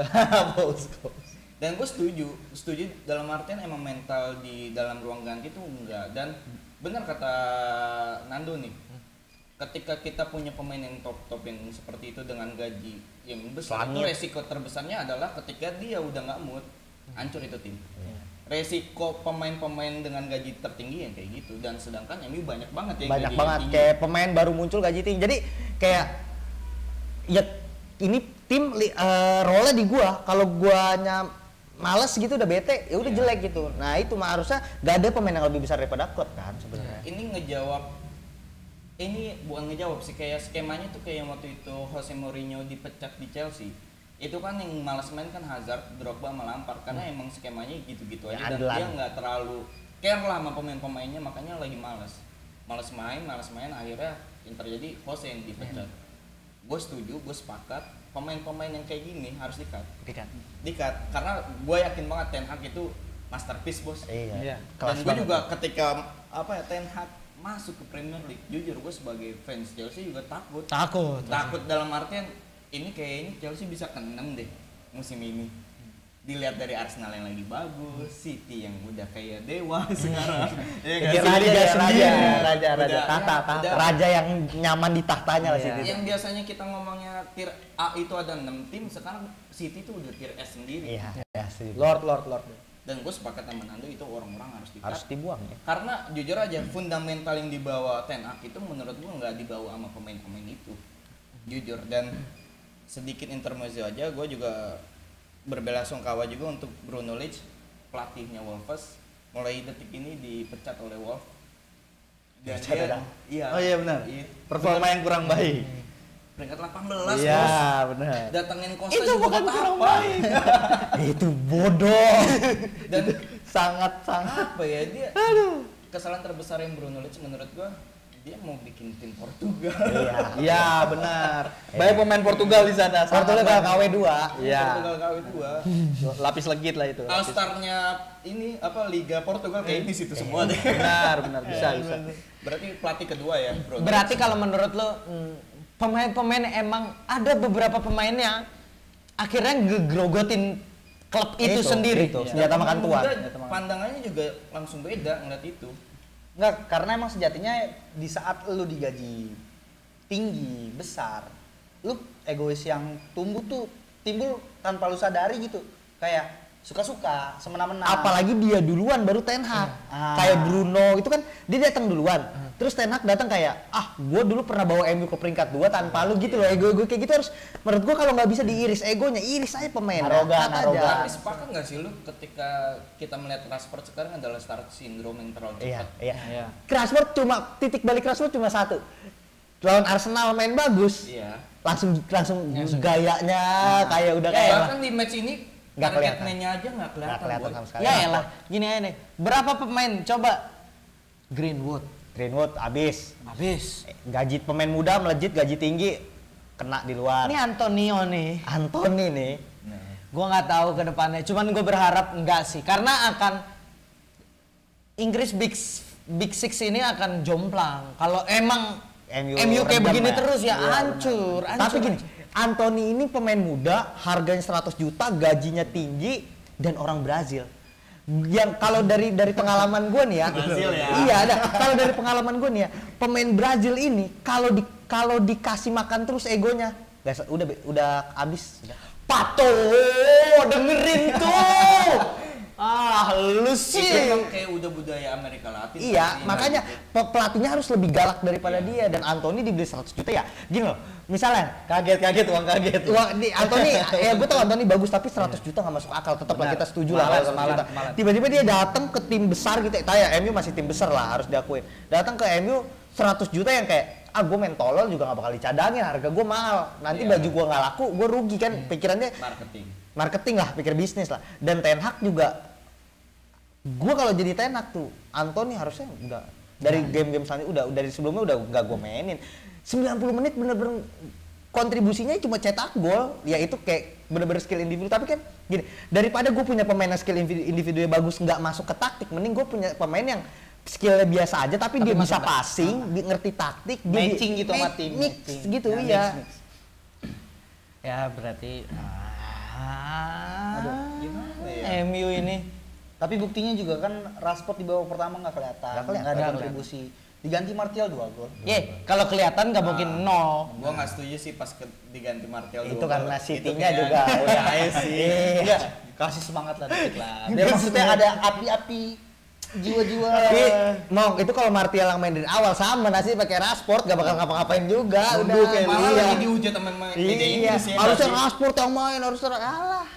C: Dan gue setuju dalam artian emang mental di dalam ruang ganti tuh enggak. Dan benar kata Nando nih, ketika kita punya pemain yang top yang seperti itu dengan gaji yang besar, itu resiko terbesarnya adalah ketika dia udah nggak mood, hancur itu tim. Resiko pemain-pemain dengan gaji tertinggi yang kayak gitu, dan sedangkan MU banyak banget yang
B: Banyak
C: gaji
B: banget
C: tinggi.
B: kayak pemain baru muncul gaji tinggi. Jadi kayak ya ini tim role di gua, kalau guanya males gitu udah bete, ya udah jelek gitu. Nah, itu mah harusnya gak ada pemain yang lebih besar daripada Klopp kan sebenarnya.
C: Ini bukan ngejawab sih, kayak skemanya tuh kayak waktu itu Jose Mourinho dipecat di Chelsea. Itu kan yang malas main kan Hazard, Drogba sama Lampard, karena emang skemanya gitu-gitu aja, dan dia nggak terlalu care lah sama pemain-pemainnya, makanya lagi malas main, akhirnya yang terjadi Jose yang dipecat. Gue setuju, gue sepakat, pemain-pemain yang kayak gini harus dikat, karena gue yakin banget Ten Hag itu masterpiece bos.
B: Iya.
C: Dan gue juga ketika Ten Hag masuk ke Premier League, jujur gue sebagai fans Chelsea juga takut dalam artian ini kayaknya Chelsea bisa ke-6 deh musim ini. Dilihat dari Arsenal yang lagi bagus, City yang udah kayak dewa sekarang.
B: Raja yang nyaman di tahtanya lah City.
C: Yang biasanya kita ngomongnya tier A itu ada 6 tim, sekarang City tuh udah tier S sendiri.
B: Iya,
D: Lord.
C: Dan gue sepakat sama Nando itu orang-orang harus di-cut.
A: Harus dibuang ya.
C: Karena jujur aja fundamental yang dibawa Ten Hag itu menurut gue nggak dibawa sama pemain-pemain itu. Jujur, dan sedikit intermezzo aja, gue juga berbelasungkawa juga untuk Bruno Lage, pelatihnya Wolves, mulai detik ini dipecat oleh Wolves. Dan dia, iya.
D: Oh iya benar.
C: Iya.
D: Performa yang kurang baik.
C: Peringkat 18
D: Iya,
C: bos.
D: benar.
C: Datangin Costa
D: Itu
C: juga
D: bukan
C: buat
D: kurang
C: apa?
D: baik.
A: Itu bodoh.
C: Dan
D: Sangat-sangat.
C: apa ya, dia kesalahan terbesar yang Bruno Lage menurut gua, dia mau bikin tim Portugal.
D: Iya, benar. Banyak pemain Portugal di sana.
A: Portugal
D: sangat banyak.
A: KW2.
D: Iya.
C: Portugal KW2.
D: Lapis legit lah itu. lapis.
C: All-star-nya ini apa Liga Portugal kayak di situ semua deh.
D: Benar, bisa.
C: Berarti pelatih kedua ya, Bro.
B: Berarti kalau menurut lo pemain-pemain emang ada beberapa pemainnya akhirnya ngegrogotin klub itu sendiri.
A: Itu, senjata makan tuan.
C: Pandangannya juga langsung beda ngeliat itu.
D: Enggak, karena emang sejatinya di saat lu digaji tinggi, besar, lu egois yang timbul tanpa lu sadari gitu. Kayak suka-suka, semena-mena.
A: Apalagi dia duluan baru Ten Hag. Kayak Bruno itu kan dia datang duluan. Terus Ten Hag datang kayak, gue dulu pernah bawa MU ke peringkat 2 tanpa lu gitu loh. Ego kayak gitu harus, menurut gue kalau nggak bisa diiris egonya, iris aja pemain.
D: Arogan.
C: Tapi sepakat nggak sih lu ketika kita melihat Rashford sekarang adalah start syndrome yang terlalu cepat?
A: Iya. Rashford cuma titik balik Rashford cuma satu. Lawan Arsenal main bagus.
C: Iya.
A: Langsung gayanya kayak udah kayak
C: Bahkan di match ini
A: Nggak kelihatan.
C: targetnya aja nggak kelihatan.
A: kelihatan
C: Boy.
A: sama sekali.
B: Ya elah, gini aja nih. Berapa pemain coba Greenwood
A: Greenwood abis.
B: habis.
A: Gaji pemain muda melejit, gaji tinggi kena di luar.
B: Ini Antonio nih.
A: Anthony nih.
B: Gua nggak tahu ke depannya. Cuman gue berharap enggak sih, karena akan Inggris Big Six ini akan jomplang. Kalau emang MU kayak
A: rendam
B: begini
A: ya.
B: terus ya
A: Iya,
B: hancur.
A: Tapi gini, Anthony ini pemain muda, harganya 100 juta, gajinya tinggi, dan orang Brazil. Yang kalau dari pengalaman gue nih ya,
C: Brazil ya.
A: iya ada. Kalau dari pengalaman gue nih ya, pemain Brazil ini kalau dikasih makan terus egonya, guys, udah habis.
B: Pato, dengerin tuh. Lu
C: Itu
B: sih.
C: emang kayak udah budaya Amerika Latin.
A: Iya,
C: pasti
A: makanya
C: gitu.
A: pelatihnya harus lebih galak daripada dia. Dan Anthony dibeli 100 juta ya. Gini loh, misalnya
D: Kaget uang kaget.
A: Anthony, ya gue tau Anthony bagus tapi 100 juta nggak masuk akal. Tetap lah kita setuju lah kalau 100 juta. Tiba-tiba dia datang ke tim besar gitu. Ya MU masih tim besar lah, harus diakuin. Datang ke MU 100 juta yang kayak gue main tolol juga nggak bakal dicadangin, harga gue mahal. Nanti baju gue nggak laku, gue rugi kan. Pikirannya marketing lah, pikir bisnis lah. Dan Ten Hag juga, gue kalau jadi Ten Hag tuh, Anthony harusnya udah dari game-game selanjutnya dari sebelumnya udah nggak gue mainin. 90 menit bener-bener kontribusinya cuma cetak gol, ya itu kayak bener-bener skill individu. Tapi kan gini, daripada gue punya pemain yang skill individu yang bagus nggak masuk ke taktik, mending gue punya pemain yang skillnya biasa aja tapi dia bisa passing, dia ngerti taktik,
D: Matching gitu sama tim.
A: mix
D: Matching.
A: gitu
D: Nah,
A: iya.
D: mix.
B: Ya berarti
C: Gimana ya?
B: MU ini
D: Tapi buktinya juga kan Rashford di babak pertama nggak kelihatan. Nggak ada kontribusi. Diganti Martial 2 gol.
B: kalau kelihatan nggak mungkin nol.
C: Gua nggak setuju sih pas diganti Martial
A: Itu
C: dua
A: karena
C: gol.
A: City-nya
C: Itu
A: juga
C: kayak-
A: udah
C: sih.
D: Enggak, kasih semangat lah dikit lah. Biar maksudnya ada api-api jiwa-jiwa.
A: Tapi Mong, itu kalau Martial yang main dari awal sama nasi pakai Rashford gak bakal ngapa-ngapain juga. Udah kayak
C: Malah
A: iya.
C: lagi dihujat sama media Inggris ya.
A: Harusnya
C: nggak sih?
A: Rashford yang main, harusnya alah.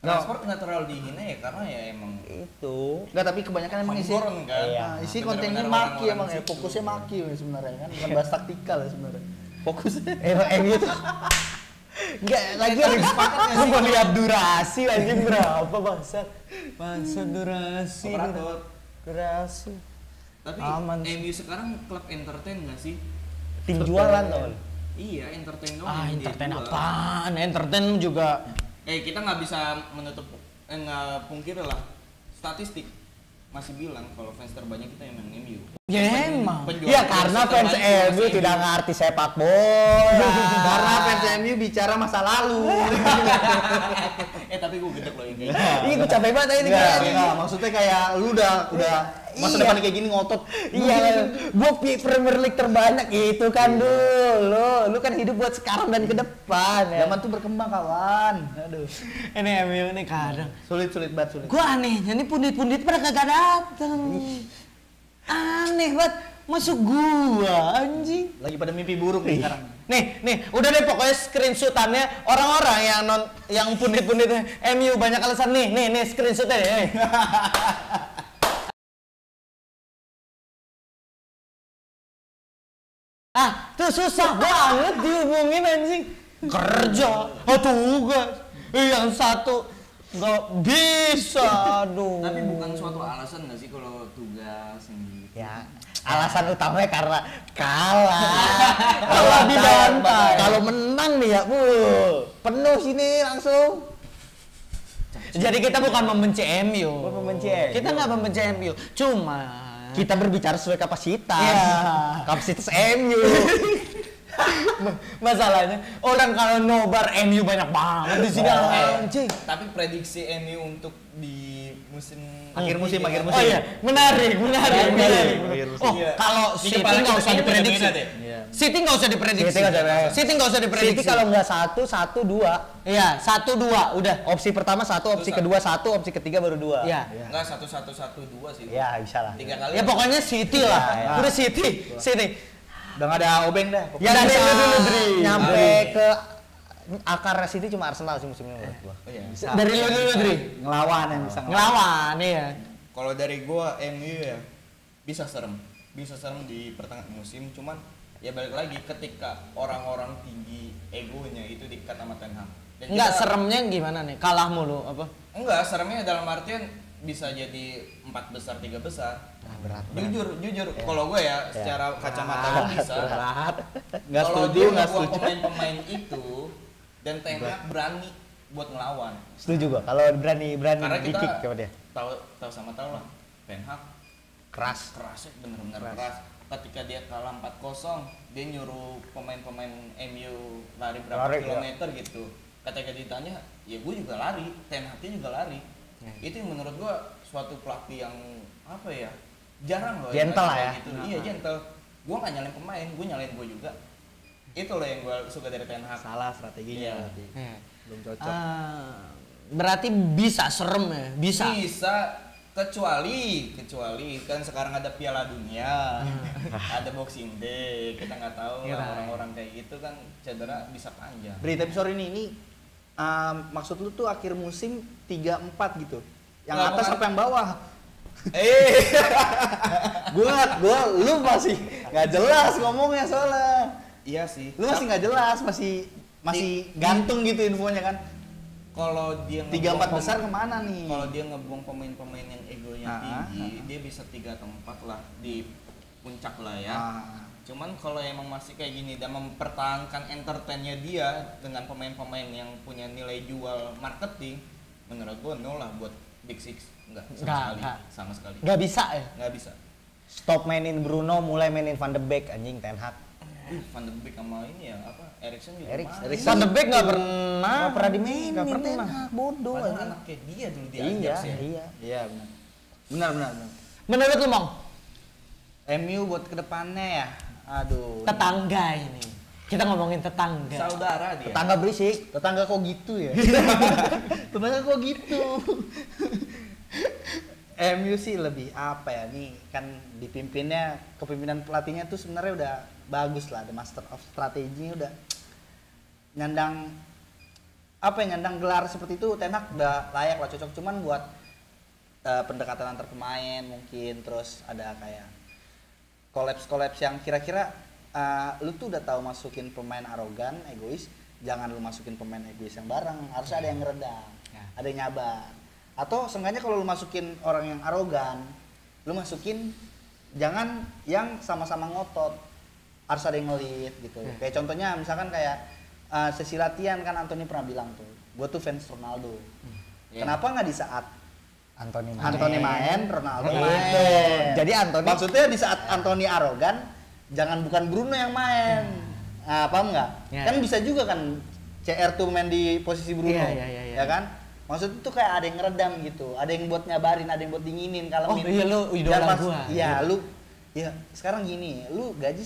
C: Rashford nggak terlalu dihina ya karena ya emang
A: Itu.
D: Enggak, tapi kebanyakan emang isi
C: Homegrown kan.
A: Iya.
D: Nah, isi
C: Bener-bener
D: kontennya
C: orang-orang
D: maki emang ya,
C: situ.
D: fokusnya maki sebenarnya kan, bukan bahas taktikal ya sebenarnya. Fokusnya.
A: Emang MU tuh. Enggak, lagi gue mau lihat durasi anjing berapa bangsat.
B: Bangsat durasi.
C: Operator.
B: Durasi.
C: Tapi
B: Aman sih.
C: MU sekarang klub entertain nggak sih?
A: Tim jualan tau.
C: Iya, entertain doang. yang dia
B: Entertain
C: jual.
B: apaan? Entertain juga.
C: Kita nggak bisa menutup nggak pungkir lah statistik masih bilang kalau fans terbanyak kita emang MU.
B: Ya emang.
C: Penjualan
A: Iya karena
C: jersey
A: fans
C: terbanyak
A: MU
C: masih
A: tidak ngerti sepak bola.
D: Karena fans MU bicara masa lalu.
C: tapi gue gede loh yang kayak gitu.
A: Iya gue capek banget ini
D: Enggak,
A: kayak
D: enggak, maksudnya kayak lu udah Masa
B: Iya.
D: depan kayak gini ngotot.
B: Iya, gua Premier League terbanyak itu kan dulu. Lu kan hidup buat sekarang dan ke depan ya.
D: Zaman tuh berkembang kawan. Aduh.
E: Ini MU ini kadang.
D: Sulit banget sulit.
E: Gua anehnya nih pundit-pundit pada kagak dateng. Aneh banget. Masuk gua anjing.
D: Lagi pada mimpi buruk nih sekarang.
E: Nih, udah deh pokoknya screenshotannya orang-orang yang pundit-pundit MU banyak alasan nih screenshotnya nih. Tuh susah banget dihubungin anjing. Kerja, tugas, yang satu nggak bisa, aduh.
C: Tapi bukan suatu alasan nggak sih kalau tugas yang gitu.
B: Ya, alasan utamanya karena kalah.
E: Kalau dibantai.
B: Kalau menang nih ya, penuh sini langsung.
E: Jadi kita bukan membenci MU.
B: Bukan membenci MU.
E: Kita nggak membenci MU, cuma
B: Kita berbicara sesuai kapasitas.
E: Iya.
B: Kapasitas MU.
E: masalahnya orang kalau nobar MU banyak banget di sini anjing.
C: Tapi prediksi MU untuk di musim
D: Akhir musim.
E: Oh iya, menarik. Oh,
C: Iya.
E: kalau
C: Di
E: City
C: kepala
E: nggak
C: kita
E: usah
C: kayaknya
E: diprediksi.
C: beda-beda deh.
E: City nggak usah diprediksi.
B: City nggak usah diprediksi.
E: City
B: kalau nggak 1-1-2.
E: Iya, 1-2 udah.
B: Opsi pertama 1, opsi kedua 1, opsi ketiga baru 2.
E: Iya.
C: Enggak 1-1-1-2 sih.
B: Ya, bisa lah.
C: 3 kali.
E: Ya pokoknya City lah.
B: Ya.
E: Udah City.
D: Udah nggak ada obeng dah.
B: Yang
E: Dari
B: bisa
E: lu dulu, Dri.
B: nyampe ke akar City cuma Arsenal sih musim ini menurut gua.
C: Oh iya.
E: Dari lu dulu, Dri.
D: Ngelawan yang bisa
E: Ngelawan ya.
C: Kalau dari gua MU ya bisa serem di pertengahan musim, cuman ya balik lagi ketika orang-orang tinggi egonya itu diikat sama Ten Hag. Dan
E: Enggak
C: kita-
E: seremnya gimana nih? Kalah mulu apa?
C: Enggak, seremnya dalam artian bisa jadi 4 besar 3 besar.
B: Berat.
C: Jujur kalau gue ya secara kacamata gue bisa.
D: berat. Nggak
C: Kalau
D: setuju,
C: dia
D: nggak
C: ngebuang
D: setuju.
C: pemain-pemain itu dan Ten Hag berani buat ngelawan.
B: Setuju gua kalau berani
C: Karena kita
B: di-kick sama dia.
C: tahu sama tahu lah Ten Hag
B: Keras.
C: kerasnya bener-bener keras. Ketika dia kalah 4-0, dia nyuruh pemain-pemain MU lari berapa
B: Lari,
C: kilometer gitu. Ketika ditanya, ya gue juga lari, Ten Hag juga lari. Itu yang menurut gue suatu pelatih yang apa ya, jarang loh. yang
B: Gentle
C: kayak
B: lah ya.
C: Gitu. Iya gentle. Gue nggak nyalain pemain, gue nyalain gue juga. Itu loh yang gue suka dari Ten Hag.
D: Salah strateginya
C: Iya.
D: berarti. Belum cocok.
E: Berarti bisa serem ya? Bisa.
C: kecuali kan sekarang ada Piala Dunia, ada Boxing Day, kita nggak tahu
E: Iya.
C: lah, orang-orang kayak gitu kan cedera bisa panjang.
D: Bri, tapi sorry nih, ini maksud lu tuh akhir musim 3-4 gitu. Yang
C: Nggak,
D: atas
C: bukan.
D: apa yang bawah?
C: Gua
D: Lu masih nggak jelas ngomongnya soalnya.
C: iya sih.
D: Lu masih nggak jelas, masih gantung gitu infonya kan.
C: Kalau dia
D: 3-4 besar kemana nih?
C: Kalau dia ngebuang pemain-pemain yang egonya tinggi, dia bisa 3 atau 4 lah di puncak lah ya. Cuman kalau emang masih kayak gini dan mempertahankan entertainnya dia dengan pemain-pemain yang punya nilai jual marketing, menurut gua nol lah buat Big Six. Enggak sama sekali.
E: Nggak bisa ya?
C: Nggak bisa.
B: Stop mainin Bruno, mulai mainin Van de Beek anjing Ten Hag.
C: Van de Beek sama ini ya apa? Erikson juga.
B: Erikson.
C: main.
E: Van de Beek nggak pernah.
B: Nggak pernah dimainin
E: Nggak
B: Ten
E: pernah.
B: Hag, bodoh
C: Padahal
B: anjing.
C: anaknya dia dulu di
B: Iya,
C: Ajax ya.
B: iya.
D: Iya benar. Benar.
E: Menurut lu Mong?
D: MU buat kedepannya ya. Aduh.
E: Tetangga ini. Kita ngomongin tetangga.
C: Saudara dia.
B: Tetangga berisik.
D: Tetangga kok gitu ya? Tetangga kok gitu? MU sih lebih apa ya, nih kan dipimpinnya, kepemimpinan pelatihnya tuh sebenarnya udah bagus lah, ada master of strategy udah nyandang nyandang gelar seperti itu. Ten Hag udah layak lah, cocok. Cuman buat pendekatan antar pemain mungkin, terus ada kayak kolaps yang kira-kira lu tuh udah tahu masukin pemain arogan, egois, jangan lu masukin pemain egois yang bareng, harus ada yang ngeredam, ada yang nyabar. Atau seenggaknya kalau lu masukin orang yang arogan, lu masukin jangan yang sama-sama ngotot, harus ada yang ngelit gitu. Kayak contohnya misalkan kayak sesi latihan kan Anthony pernah bilang tuh, gue tuh fans Ronaldo. Kenapa nggak di saat
B: Anthony
D: main, Ronaldo
B: Gitu.
D: main?
B: Jadi Anthony
D: Maksudnya di saat Anthony arogan, bukan Bruno yang main. Nah, paham nggak?
E: Ya.
D: Kan bisa juga kan CR tuh main di posisi Bruno,
E: Iya.
D: ya kan? Maksudnya tuh kayak ada yang ngeredam gitu, ada yang buat nyabarin, ada yang buat dinginin, kalemin.
E: Oh iya, lu idola
D: Dan
E: gua.
D: Iya, lu ya sekarang gini, lu gaji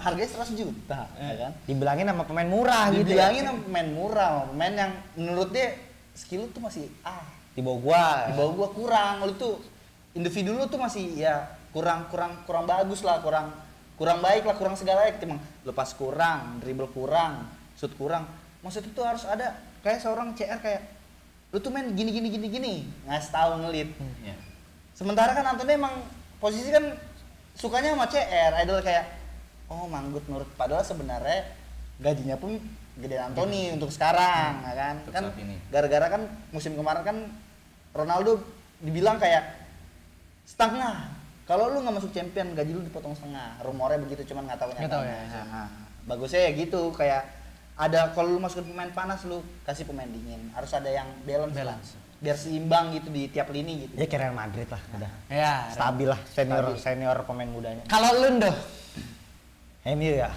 D: harganya 100 juta, ya kan?
B: Dibilangin sama pemain murah gitu.
D: Dibilangin sama pemain murah, sama pemain yang menurut dia skill lu tuh masih
B: Di bawah gua.
D: di bawah gua kurang, lu tuh individu lu tuh masih ya kurang bagus lah, kurang baik lah, kurang segala ya, emang lepas kurang, dribble kurang, shoot kurang. Maksudnya tuh harus ada kayak seorang CR kayak lu tuh main gini ngasih tahu ngelit.
C: Iya.
D: Sementara kan Anthony emang posisi kan sukanya sama CR, idol kayak oh Manggut Nurut, padahal sebenarnya gajinya pun gede Anthony untuk sekarang, ya kan?
C: Untuk
D: Kan
C: saat ini.
D: gara-gara kan musim kemarin kan Ronaldo dibilang kayak setengah. Kalau lu nggak masuk champion, gaji lu dipotong setengah. Rumornya begitu, cuman nggak tahu
E: Nggak tahu ya.
D: Nah, bagusnya ya gitu, kayak ada kalau lu masukin pemain panas, lu kasih pemain dingin. Harus ada yang balance.
E: Balance.
D: Biar seimbang gitu di tiap lini gitu.
B: Ya kayak Real Madrid lah, udah.
E: Ya.
B: Stabil lah, senior pemain mudanya.
E: Kalau lu Ndo,
B: MU ya.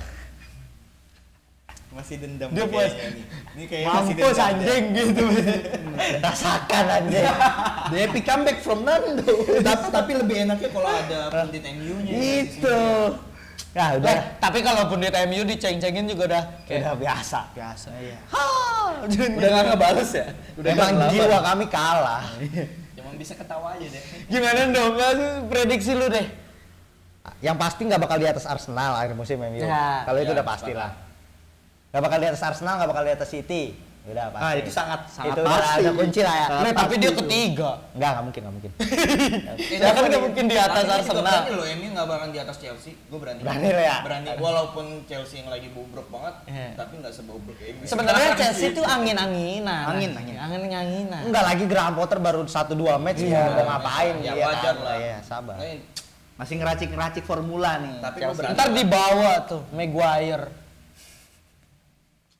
C: Masih dendam
E: Dia
C: nih
E: puas.
C: kayaknya nih. Ini kayak masih
E: mampus
C: dendam.
E: anjing gitu.
B: Rasakan anjing.
D: The epic comeback from Nando.
C: Tapi lebih enaknya kalau ada pundit MU-nya.
B: Itu. Ya udah.
E: Tapi kalau pundit MU diceng-cengin juga udah
B: Udah biasa.
E: biasa. Iya.
D: Udah nggak ngebales ya?
B: Memang jiwa kami kalah.
C: Cuma bisa ketawa aja deh.
E: Gimana dong? Prediksi lu deh.
B: Yang pasti nggak bakal di atas Arsenal akhir musim MU.
E: Ya.
B: Kalau itu
C: Ya,
B: udah pasti lah. Nggak bakal di atas Arsenal, nggak bakal di atas City. Udah pasti.
D: Ah, itu sangat
B: itu
D: pasti.
B: udah kunci lah ya.
E: Tapi dia ketiga.
B: Nggak mungkin.
E: Ya kan nggak mungkin di atas Arsenal.
C: Berani loh, MU nggak bakal di atas Chelsea. Gue berani.
B: Berani lo ya?
C: Berani. Walaupun Chelsea yang lagi bobrok banget,
E: Iya.
C: tapi nggak sebobrok MU.
E: Sebenarnya Chelsea tuh angin-anginan.
D: Angin.
B: Enggak lagi Graham Potter baru 1-2 match mau ngapain
C: Ya
B: dia
C: wajar
B: kan.
C: lah.
B: Ya, sabar.
D: Masih ngeracik formula nih.
C: Tapi
D: Chelsea.
C: gua berani.
E: Ntar dibawa tuh Maguire.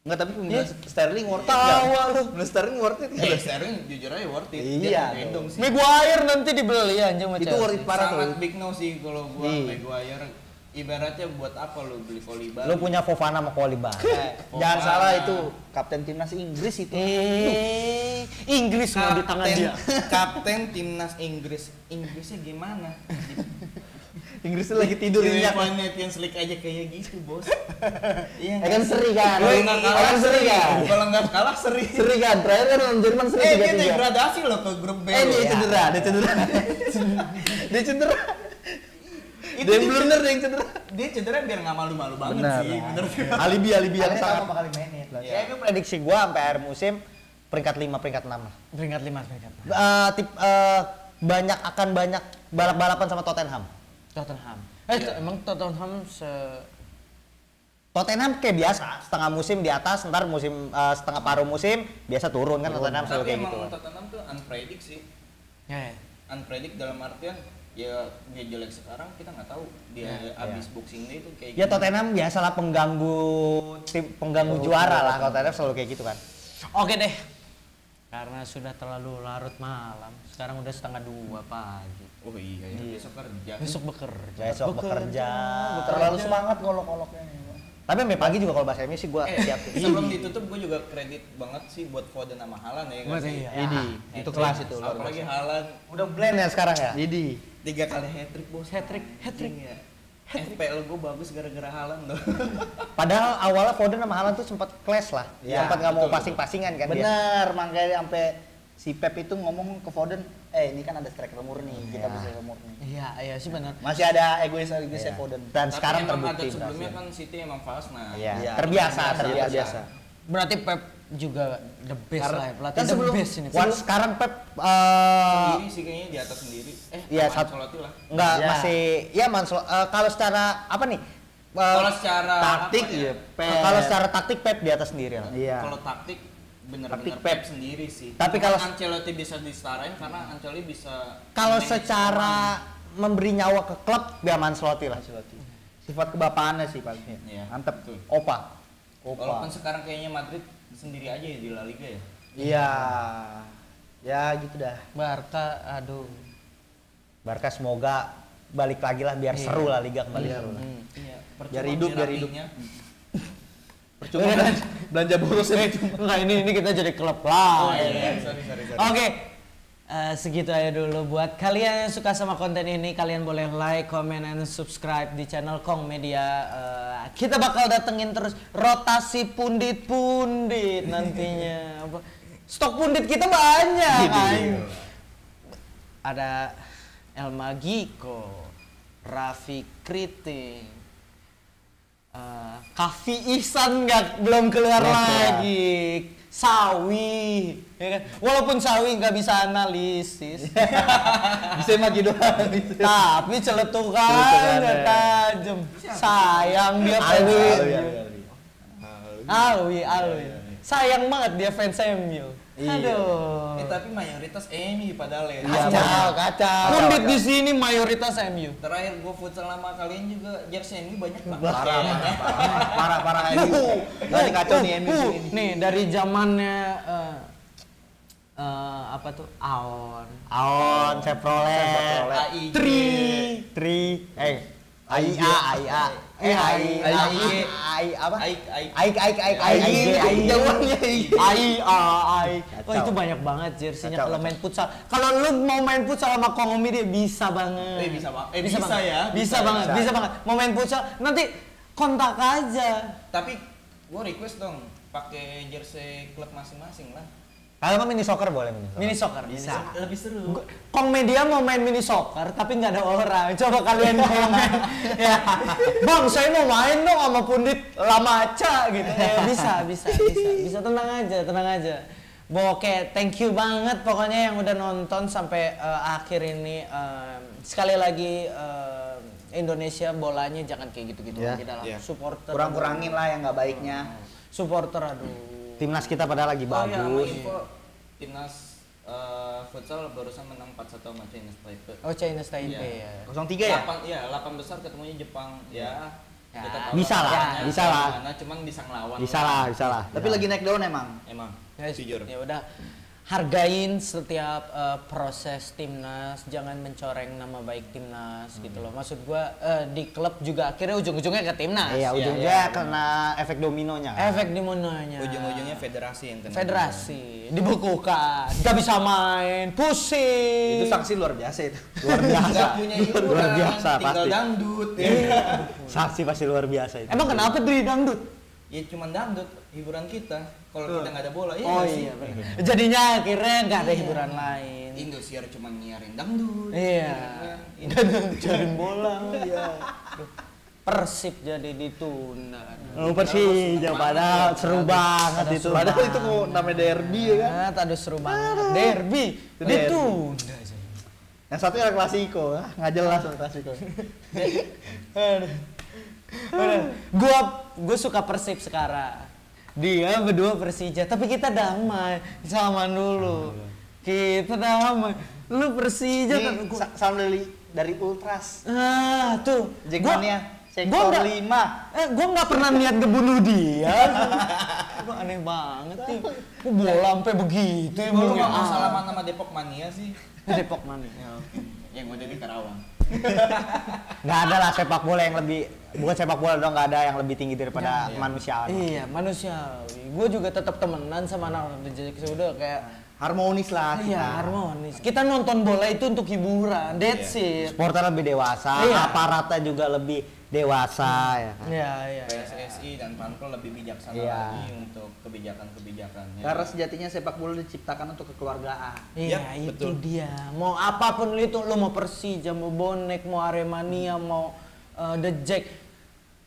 D: Enggak, tapi pembelian Sterling worth it.
E: Tawa lu.
D: Pembelian Sterling worth it.
C: Ya Sterling jujur aja worth it.
D: Iya,
C: Gendong sih.
E: Maguire nanti dibeli anjing sama
D: Itu
E: Chelsea.
D: worth it parah
C: Sangat
D: tuh.
C: big no sih kalau gua
D: Iya.
C: Maguire. Ibaratnya buat apa lu beli Koulibaly?
B: Lu punya Fofana sama Koulibaly.
D: Jangan salah, itu kapten timnas Inggris itu.
E: Inggris mau di tangan dia.
C: Kapten timnas Inggris. Inggrisnya gimana?
D: Inggris lagi tidur nyenyak.
C: UEFA Champions League aja kayak gitu, Bos. Iya.
B: Ya kan seri kan.
C: Kalau nggak kalah
B: Kan seri kan.
C: Kalau nggak kalah seri.
B: Seri kan. Terakhir kan lawan Jerman seri
C: Dia
B: 3-3.
C: degradasi loh ke grup B.
D: Dia
C: loh.
D: cedera. Dia cedera. Dia yang blunder, dia yang cedera.
C: Dia cedera biar nggak malu-malu banget
D: Benar.
C: sih, bener.
D: Alibi yang
B: Akhirnya
D: sangat.
B: sama kali mainin.
C: Iya.
B: Ya itu prediksi gua sampai akhir musim peringkat 5, peringkat 6 lah.
E: Peringkat 5.
B: Banyak balap-balapan sama Tottenham.
E: Tottenham.
C: Iya.
E: Emang Tottenham
B: Tottenham kayak biasa, setengah musim di atas, ntar musim setengah paruh musim biasa turun kan Tottenham selalu
C: Tapi
B: kayak
C: emang
B: gitu.
C: Tottenham tuh unpredict sih.
E: ya.
C: Unpredict dalam artian ya dia jelek sekarang kita nggak tahu dia abis boxing day itu kayak
B: Ya Tottenham biasalah pengganggu juara lah, Tottenham selalu kayak gitu kan.
E: Oke deh. Karena sudah terlalu larut malam. Sekarang udah 1:30 pagi.
C: Oh iya ya, besok kerja.
E: Besok bekerja.
B: Besok bekerja.
D: Terlalu semangat ngolok-ngoloknya.
B: Tapi sampai pagi juga kalau bahasa MU sih gua siap.
C: Sebelum ditutup gue juga kredit banget sih buat Foden sama Haaland ya nggak sih?
E: Ini
D: Itu kelas itu.
C: Apalagi Haaland
B: Udah blend ya sekarang ya?
D: Jadi
C: 3 kali hat-trick bos.
E: Hat-trick.
C: Ya. FPL gue bagus gara-gara Haaland loh.
B: Padahal awalnya Foden sama Haaland tuh sempat clash lah.
D: Iya,
B: Sempat nggak mau
C: betul.
B: passing-passingan kan dia.
D: bener, makanya sampai si Pep itu ngomong ke Foden, ini kan ada striker murni, kita
B: Iya.
D: bisa striker murni.
E: Iya sih benar.
D: Masih ada egoisnya
B: Iya.
D: Foden.
B: Dan
C: Tapi
B: sekarang
C: emang
B: terbukti
C: ada sebelumnya
B: berhasil.
C: kan City emang fals nah.
B: Iya,
D: Iya,
B: terbiasa.
E: Berarti Pep juga the best
B: Karena-
E: lah ya. Pelatih
B: kan
E: the
B: sebelum-
E: best ini.
B: Sekarang Pep
C: Sendiri sih kayaknya di atas sendiri.
B: Iya,
C: sama Ancelotti lah.
B: enggak
D: Iya.
B: masih ya kalau secara apa nih?
C: Kalau secara
D: taktik
C: apa ya?
D: ya, Pep.
B: Kalau secara taktik Pep di atas sendiri lah.
D: Iya.
C: Kalau taktik bener-bener
D: Taktik
C: Pep
D: Pep.
C: sendiri sih.
B: Tapi
C: Cuma
B: kalau
C: Ancelotti bisa disetarain karena Ancelotti bisa
B: Kalau
C: manage
B: secara memberi nyawa ke klub ya Ancelotti lah.
D: Sifat kebapaannya sih paling.
C: Iya.
D: Mantep.
C: Betul.
B: Opa.
C: Walaupun sekarang kayaknya Madrid sendiri aja ya di La Liga ya.
D: Iya. Ya gitu dah.
E: Barca, aduh.
B: Barca semoga balik lagi lah biar seru lah liga kembali seru lah.
C: Iya.
D: Biar hidup, biar hidup.
C: rapinya.
D: Percuma kan? Belanja boros
E: Enggak, ini kita jadi klub lah.
C: Sorry.
E: Oke. Segitu aja dulu buat kalian yang suka sama konten ini, kalian boleh like, comment, and subscribe di channel Kong Media. Kita bakal datengin terus rotasi pundit-pundit nantinya. Stok pundit kita banyak. Ada Elma Giko, Raffi Kriting, Kavi Ihsan belum keluar lagi, Sawi, ya kan? Walaupun Sawi nggak bisa analisis,
D: bisa maju doang.
E: tapi celetukannya tajam. Sayang dia fans Alwi. Sayang banget dia fans MU. Aduh.
C: Tapi mayoritas MU padahal ya.
E: Kacau. Pundit di sini mayoritas MU.
C: Terakhir gue futsal sama kalian juga jersey MU banyak banget.
D: Parah MU. Lagi kacau nih MU ini.
E: Nih dari zamannya apa tuh?
B: Aon, Chevrolet, Tri, AIA,
E: Wah itu banyak banget jersinya kalau main futsal. Kalau lu mau main futsal sama Kong Media bisa banget. Bisa banget. Mau main futsal nanti kontak aja.
C: Tapi gua request dong pakai jersey klub masing-masing lah.
B: Kalau mini soccer boleh
E: Mini soccer
C: Bisa. Lebih seru.
E: Kong Media mau main mini soccer tapi nggak ada orang. Coba kalian komen. Ya, Bang, saya mau main dong sama Pundit Lamaca gitu. Bisa tenang aja. Oke, thank you banget pokoknya yang udah nonton sampai akhir ini. Sekali lagi Indonesia bolanya jangan kayak gitu-gitu lagi dalam supporter.
D: Kurang-kurangin lah yang nggak baiknya.
E: Supporter aduh.
B: Timnas kita padahal lagi bagus.
C: Timnas futsal barusan menang 4-1 sama Chinese Taipei.
E: Oh, Chinese Taipei ya.
D: 0-3 ya?
C: 8 besar ketemunya Jepang.
B: Bisa lah.
C: Cuman bisa ngelawan.
B: Bisa lah.
D: Tapi lagi naik daun emang.
C: Jujur.
E: Ya udah, hargain setiap proses timnas, jangan mencoreng nama baik timnas gitu loh. Maksud gua di klub juga akhirnya ujung-ujungnya ke timnas.
B: Iya, ujungnya kena efek dominonya.
C: Ujung-ujungnya federasi yang kena.
E: Federasi dibekukan, nggak bisa main, pusing.
D: Itu sanksi luar biasa itu.
C: Nggak punya hiburan,
B: luar biasa
C: tinggal
B: pasti.
C: dangdut.
B: Sanksi pasti luar biasa itu.
E: Emang kenapa tuh di dangdut?
C: Ya cuman dangdut hiburan kita. Kalau kita nggak ada bola,
E: Iya. Jadinya akhirnya nggak ada hiburan lain.
C: Indosiar cuma nyiarin dangdut.
E: Iya. Cariin bola. Iya. Persib jadi ditunda.
B: Persija padahal seru banget itu.
D: Padahal itu mau namanya derby ya kan.
E: Aduh seru banget. Derby ditunda.
D: Yang satu El Clasico, nggak jelas El Clasico.
E: Gue suka Persib sekarang. Dia berdua Persija, tapi kita damai. Zaman dulu. Kita damai. Lu Persija kan
D: Salam dari Ultras.
E: Tuh.
D: Jackmania sektor 5.
E: Gue nggak pernah niat ngebunuh dia. Gue aneh banget sih. Kok bola sampai begitu ya.
C: Lu nggak mau salaman sama Depok Mania sih?
E: Depok Mania.
C: Yang udah di Karawang.
B: Nggak ada lah sepak bola yang lebih, bukan sepak bola dong, nggak ada yang lebih tinggi daripada manusia.
E: Iya, manusiawi. Gue juga tetap temenan sama anak-anak di udah kayak
D: harmonis lah kita.
E: Iya, harmonis. Kita nonton bola itu untuk hiburan. That's it.
B: Supporter lebih dewasa, aparatnya juga lebih dewasa ya kan.
E: Iya.
C: PSSI dan Pampel lebih bijaksana lagi untuk kebijakan-kebijakannya.
D: Karena sejatinya sepak bola diciptakan untuk kekeluargaan.
E: Iya, itu dia. Mau apapun itu, lo mau Persija, mau Bonek, mau Aremania, mau The Jack,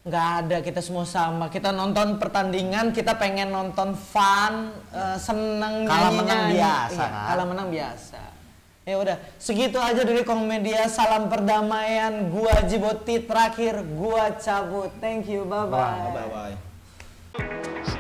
E: nggak ada, kita semua sama. Kita nonton pertandingan, kita pengen nonton fun, seneng,
B: kalah menang biasa.
E: Iya, kalah menang biasa. Ya udah, segitu aja dari Kong Media. Salam perdamaian. Gua Jiboti terakhir, gua cabut. Thank you, bye bye.
C: Bye bye.